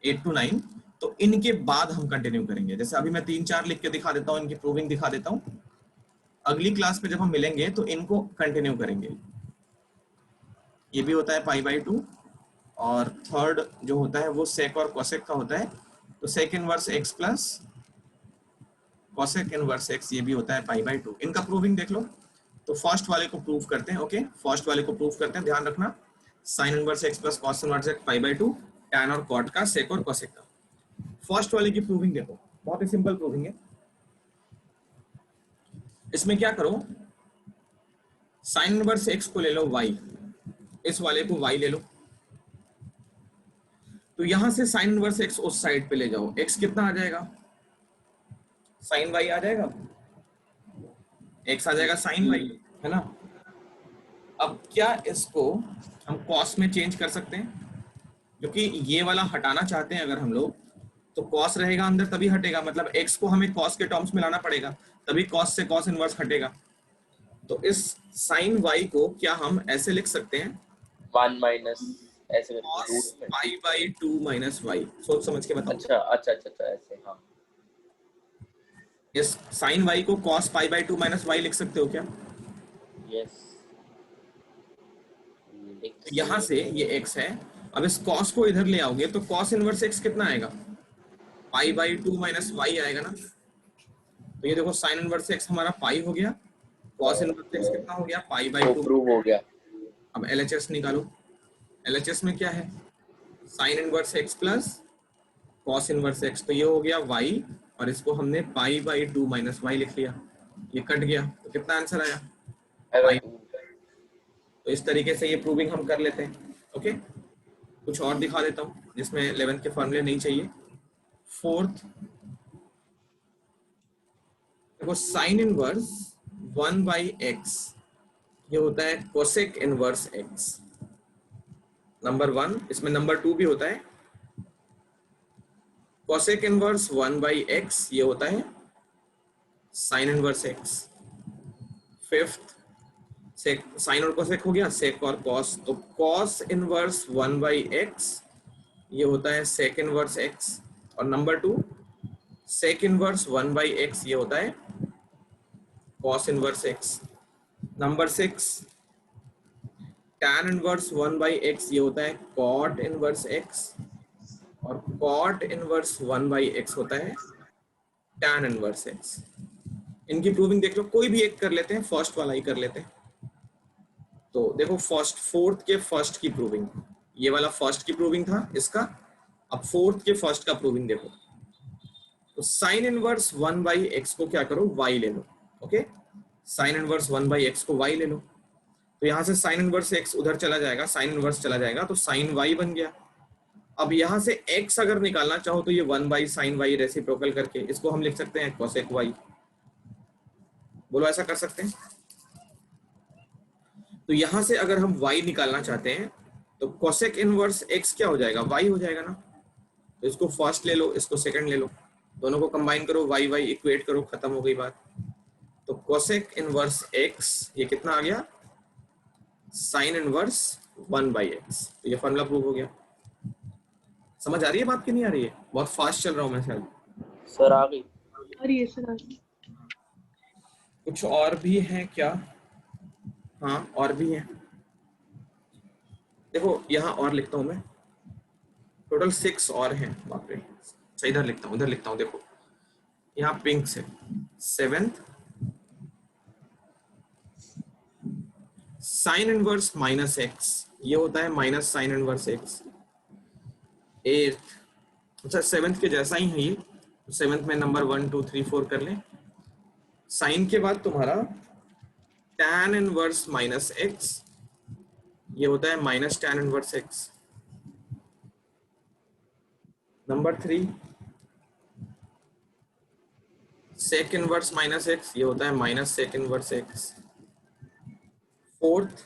8 to 9। तो इनके बाद हम कंटिन्यू करेंगे। जैसे अभी मैं 3-4 लिख के दिखा देता हूँ, इनकी प्रूविंग दिखा देता हूँ। अगली क्लास पे जब हम मिलेंगे तो इनको कंटिन्यू करेंगे। ये भी होता है पाई बाई 2। और थर्ड जो होता है वो सेक और कोसेक का होता है। तो sec inverse x plus cosec inverse x, ये भी होता है पाई बाई 2। इनका प्रूविंग देख लो। तो फर्स्ट वाले को प्रूव करते हैं। ओके, फर्स्ट वाले को प्रूव करते हैं, ध्यान रखना। Sine inverse x plus cos inverse x pi by 2, tan और कॉट का, सेक और कोसेक का। फर्स्ट वाले की प्रूविंग देखो, बहुत ही सिंपल प्रूविंग है। इसमें क्या करो, साइन इनवर्स एक्स को ले लो y, इस वाले को y ले लो। तो यहां से साइन इनवर्स एक्स उस साइड पे ले जाओ, x कितना आ जाएगा? साइन y आ जाएगा, x आ जाएगा साइन y, है ना। अब क्या इसको हम कॉस में चेंज कर सकते हैं? क्योंकि ये वाला हटाना चाहते हैं अगर हम लोग, तो कॉस रहेगा अंदर तभी हटेगा, मतलब x को हमें कॉस के टर्म्स में लाना पड़ेगा, तभी कॉस से कॉस इनवर्स हटेगा। तो इस साइन y को क्या हम ऐसे लिख सकते हैं? 1 माइनस ऐसे करके cos रूट में। Pi by 2 minus y। सोच समझ के बताओ। अच्छा, ऐसे। हाँ, इस साइन वाई को cos pi by 2 minus y लिख सकते हो क्या? यस, लिख तो यहाँ से सकते ये हैं। x है, अब इस cos को इधर ले आओगे तो cos इनवर्स x कितना आएगा? पाई बाई 2 माइनस वाई आएगा ना। तो ये देखो साइन इनवर्स x हमारा पाई हो गया, cos इनवर्स x कितना हो गया? पाई बाई वो 2। प्रूव हो गया। अब LHS निकालो, LHS में क्या है? Sine inverse x plus cos inverse x, तो ये हो गया y, और इसको हमने पाई बाई 2 माइनस वाई लिख लिया, ये कट गया, तो कितना आंसर आया? पाई। तो इस तरीके से ये प्रूविंग हम कर लेते हैं। ओके, कुछ और दिखा देता हूँ जिसमें 11th के फॉर्मूले नहीं चाहिए। फोर्थ देखो, साइन इनवर्स 1 बाई एक्स ये होता है कोसेक इनवर्स एक्स, नंबर 1। इसमें नंबर 2 भी होता है, कोसेक इनवर्स 1 बाई एक्स ये होता है साइन इनवर्स एक्स। फिफ्थ, सेक साइन और कोसेक हो गया, सेक और कॉस, तो कॉस इनवर्स 1 बाई एक्स ये होता है सेक इनवर्स एक्स। और number 2, sec inverse 1 by x ये होता है cos inverse x. Number 6, tan inverse 1 by x ये होता है कॉट इनवर्स एक्स, और कॉट इनवर्स 1 बाई एक्स होता है tan इनवर्स एक्स। इनकी प्रूविंग देख लो, कोई भी एक कर लेते हैं, फर्स्ट वाला ही कर लेते हैं। तो देखो फर्स्ट, फोर्थ के फर्स्ट की प्रूविंग, ये वाला फर्स्ट की प्रूविंग था इसका, अब फोर्थ के फर्स्ट का प्रूविंग देखो। तो साइन इनवर्स 1 बाई एक्स को क्या करो, y ले लो। Okay, sine inverse 1 by x को y ले लो, तो यहां से साइन इनवर्स x उधर चला जाएगा, साइन इनवर्स चला जाएगा, तो साइन y बन गया। अब यहां से x अगर निकालना चाहो तो ये 1 बाई साइन वाई रेसिप्रोकल करके इसको हम लिख सकते हैं कोसेक y। बोलो ऐसा कर सकते हैं? तो यहां से अगर हम y निकालना चाहते हैं तो कोसेक इनवर्स x क्या हो जाएगा, y हो जाएगा ना। तो इसको फर्स्ट ले लो, इसको सेकंड ले लो, दोनों को कंबाइन करो, y y इक्वेट करो, खत्म हो गई बात। तो कोसेक इनवर्स x ये कितना आ गया, साइन इनवर्स 1 बाई एक्स। तो ये फॉर्मूला प्रूव हो गया। समझ आ रही है बात कि नहीं आ रही है? बहुत फास्ट चल रहा हूं मैं शायद। सर आ गई। और ये सर कुछ और भी है क्या? हाँ और भी है, देखो यहाँ और लिखता हूं मैं, टोटल 6 और हैं। बाप रे, अच्छा इधर लिखता हूँ, इधर लिखता हूँ, देखो यहाँ पिंक से। 7th, sign inverse minus x ये होता है minus sine inverse x. 8th, अच्छा 7th के जैसा ही है ये, 7th में नंबर 1 2 3 4 कर ले। साइन के बाद तुम्हारा tan इनवर्स माइनस एक्स ये होता है minus tan inverse x. Number 3, sec inverse minus x ये होता है minus sec inverse x. 4th,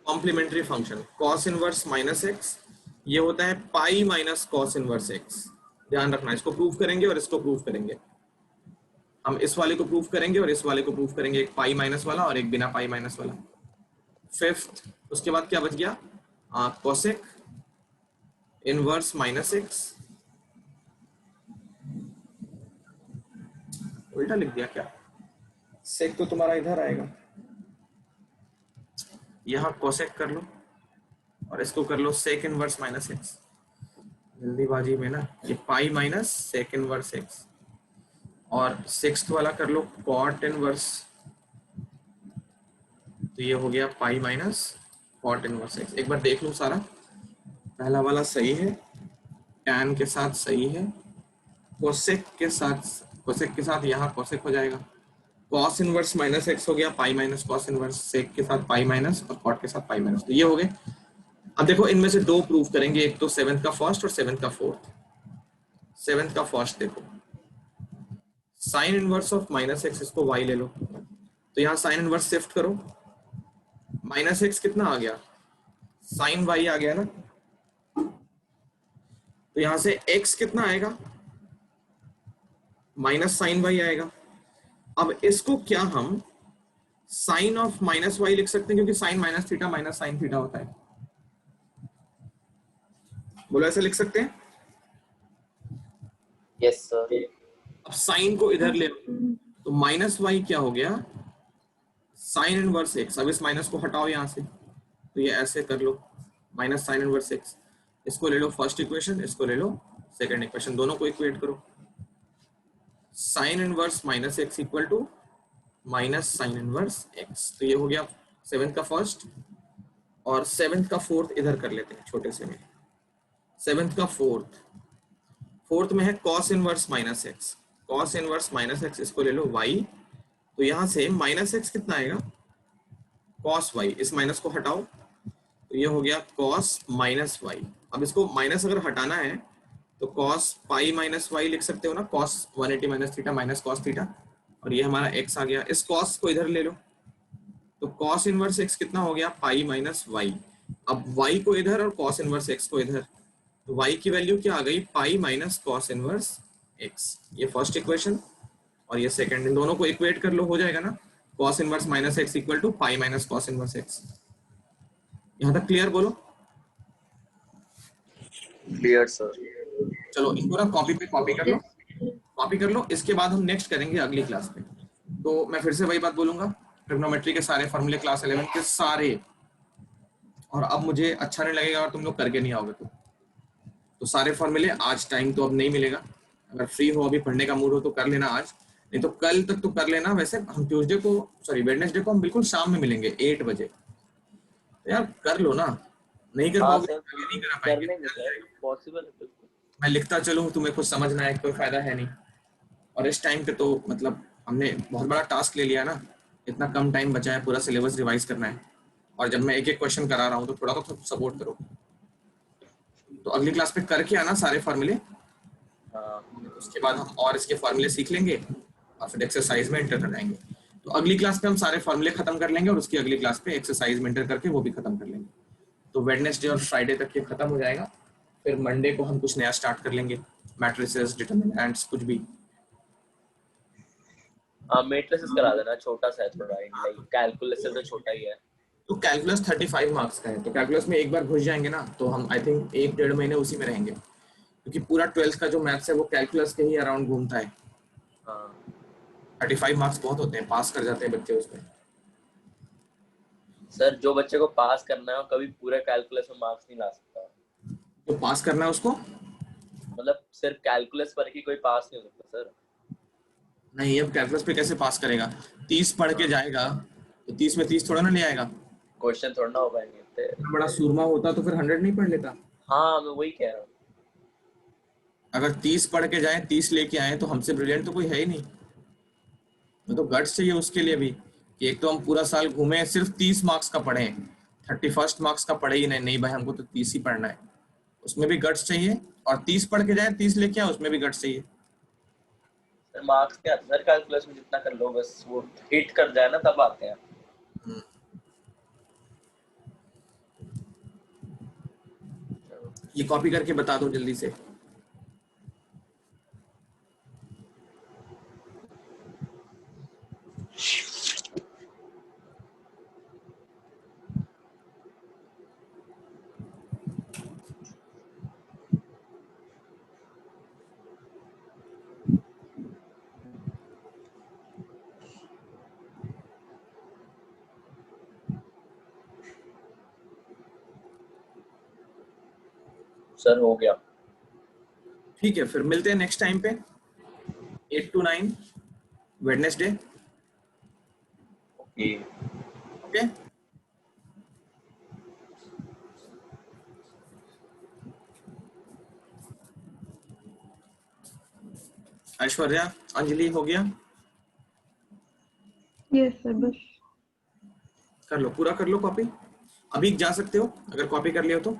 complementary function cos inverse minus x ये होता है pi minus cos inverse x. ध्यान रखना, इसको प्रूव करेंगे और इसको प्रूव करेंगे, हम इस वाले को प्रूव करेंगे और इस वाले को प्रूव करेंगे, एक पाई माइनस वाला और एक बिना पाई माइनस वाला। 5th, उसके बाद क्या बच गया, कोसेक इनवर्स माइनस एक्स, उल्टा लिख दिया क्या, सेक तो तुम्हारा इधर आएगा, यहाँ कोसेक कर लो और इसको कर लो सेक इनवर्स माइनस एक्स। जल्दीबाजी में ना, ये pi minus sec inverse x, और 6th वाला कर लो कॉट इनवर्स, तो ये हो गया pi minus cot inverse x. एक बार देख लो सारा, पहला वाला सही है, टैन के साथ सही है, कोसेक के साथ यहाँ कोसेक हो जाएगा, कॉस इनवर्स माइनस एक्स हो गया पाई माइनस कॉस इनवर्स, सेक के साथ पाई माइनस और कॉट के साथ पाई माइनस, तो ये हो गए। अब देखो इनमें से 2 प्रूव करेंगे, एक तो 7th का फर्स्ट और 7th का फोर्थ। 7th का फर्स्ट देखो, sine inverse of minus x, इसको y ले लो, तो यहाँ साइन इनवर्स शिफ्ट करो, माइनस एक्स कितना आ गया, साइन y आ गया ना, तो यहाँ से x कितना आएगा, माइनस साइन y आएगा। अब इसको क्या हम साइन ऑफ माइनस y लिख सकते हैं, क्योंकि sine minus theta minus sine theta होता है। बोलो ऐसे लिख सकते हैं? Yes sir. अब साइन को इधर ले तो माइनस वाई क्या हो गया, साइन इनवर्स एक्स। अब इस माइनस को हटाओ यहाँ से, तो ये ऐसे कर लो, माइनस साइन इनवर्स एक्स। इसको ले लो फर्स्ट इक्वेशन, इसको ले लो सेकंड इक्वेशन, दोनों को इक्वेट करो। Sine inverse minus x equal to minus sine inverse x. तो ये हो गया 7th का फर्स्ट, और 7th का फोर्थ इधर कर लेते हैं छोटे से में। 7th का फोर्थ में है cos inverse minus x, cos inverse minus x, इसको ले लो y। तो यहां से माइनस एक्स कितना आएगा, कॉस y। इस माइनस को हटाओ तो ये हो गया कॉस माइनस y। अब इसको माइनस अगर हटाना है तो कॉस पाई माइनस y लिख सकते हो ना, cos 180 minus theta minus cos theta, और ये हमारा x आ गया। इस कॉस को इधर ले लो तो कॉस इनवर्स x कितना हो गया, पाई माइनस y। अब y को इधर और कॉस इनवर्स x को इधर, तो y की वैल्यू क्या आ गई, पाई माइनस कॉस इनवर्स x। ये फर्स्ट इक्वेशन और ये सेकंड, इन दोनों को इक्वेट कर लो, हो जाएगा ना, cos inverse minus x equal to pi minus cos inverse x। यहाँ तक क्लियर बोलो? Clear sir. चलो इनको ना कॉपी पे कॉपी कर लो, कॉपी कर लो। इसके बाद हम नेक्स्ट करेंगे अगली क्लास में। तो मैं फिर से वही बात बोलूंगा, ट्रिग्नोमेट्री के सारे फॉर्मूले क्लास 11 के सारे, और अब मुझे अच्छा नहीं लगेगा और तुम लोग करके नहीं आओगे तो सारे फॉर्मूले आज, टाइम तो अब नहीं मिलेगा। अगर फ्री हो, अभी पढ़ने का मूड हो तो कर लेना आज, नहीं तो कल तक तो कर लेना। वैसे हम ट्यूसडे को, सॉरी वेडनेसडे को हम बिल्कुल शाम में मिलेंगे 8 बजे। तो यार कर लो ना, नहीं कर पाओगे नहीं करा पाएंगे, पॉसिबल है। मैं लिखता चलूं, तुम्हें कुछ समझना है कोई फायदा है नहीं। और इस टाइम पे तो मतलब हमने बहुत बड़ा टास्क ले लिया ना, इतना कम टाइम बचा है, पूरा सिलेबस रिवाइज करना है, और जब मैं एक एक क्वेश्चन करा रहा हूँ तो थोड़ा तो सपोर्ट करो। तो अगली क्लास पे करके आना सारे फॉर्मूले, उसके बाद हम और इसके फॉर्मूले सीख लेंगे और फिर एक्सरसाइज में एंटर कर जाएंगे। तो अगली क्लास पे हम सारे फॉर्मूले खत्म कर लेंगे और उसकी अगली क्लास पे एक्सरसाइज में एंटर करके वो भी खत्म कर लेंगे। तो वेडनेसडे और फ्राइडे तक ये खत्म हो जाएगा, फिर मंडे को हम कुछ नया स्टार्ट कर लेंगे, मैट्रिसेस, डिटरमिनेंट्स, कुछ भी। मैट्रिसेस करा देना, छोटा सा है थोड़ा, लाइक कैलकुलस से तो छोटा ही है। तो कैलकुलस 35 मार्क्स का है, तो कैलकुलस में एक बार घुस जाएंगे ना तो हम आई थिंक 1-1.5 महीने उसी में रहेंगे, क्योंकि पूरा 12th का जो मैथ्स है वो कैलकुलस के ही अराउंड घूमता है। 35 मार्क्स बहुत होते हैं, पास कर जाते हैं बच्चे उसमें। सर जो बच्चे को पास करना है वो कभी पूरे कैलकुलस में मार्क्स नहीं ला सकता। तो पास करना है उसको, मतलब सिर्फ कैलकुलस पर ही कोई पास नहीं हो सकता सर। नहीं, अब कैलकुलस पे कैसे पास करेगा, 30 पढ़ के जाएगा तो 30 में 30 थोड़ा ना ले आएगा, क्वेश्चन थोड़ा ना हो पाएंगे इतने। इतना बड़ा सूरमा होता तो फिर 100 नहीं पढ़ लेता। हाँ मैं वही कह रहा हूँ, अगर 30 पढ़ के जाए 30 लेके आए तो हमसे ब्रिलियंट तो कोई है ही नहीं। मैं तो गट्स चाहिए उसके लिए भी, कि एक तो हम पूरा साल घूमे सिर्फ 30 मार्क्स का पढ़े, 31 मार्क्स का पढ़े ही नहीं भाई, हमको तो 30 ही पढ़ना है, उसमें भी गट्स चाहिए। और 30 पढ़ के जाए 30 लेके आए, उसमें भी गट्स चाहिए। सर मार्क्स क्या सर, कैलकुलस में जितना कर लो बस वो हिट कर जाए ना तब आते हैं। ये कॉपी करके बता दो जल्दी से। सर हो गया, ठीक है, फिर मिलते हैं नेक्स्ट टाइम पे 8 to 9 Wednesday. Okay okay, Aishwarya, Anjali हो गया? यस सर, बस कर लो, पूरा कर लो कॉपी, अभी जा सकते हो अगर कॉपी कर लिया तो।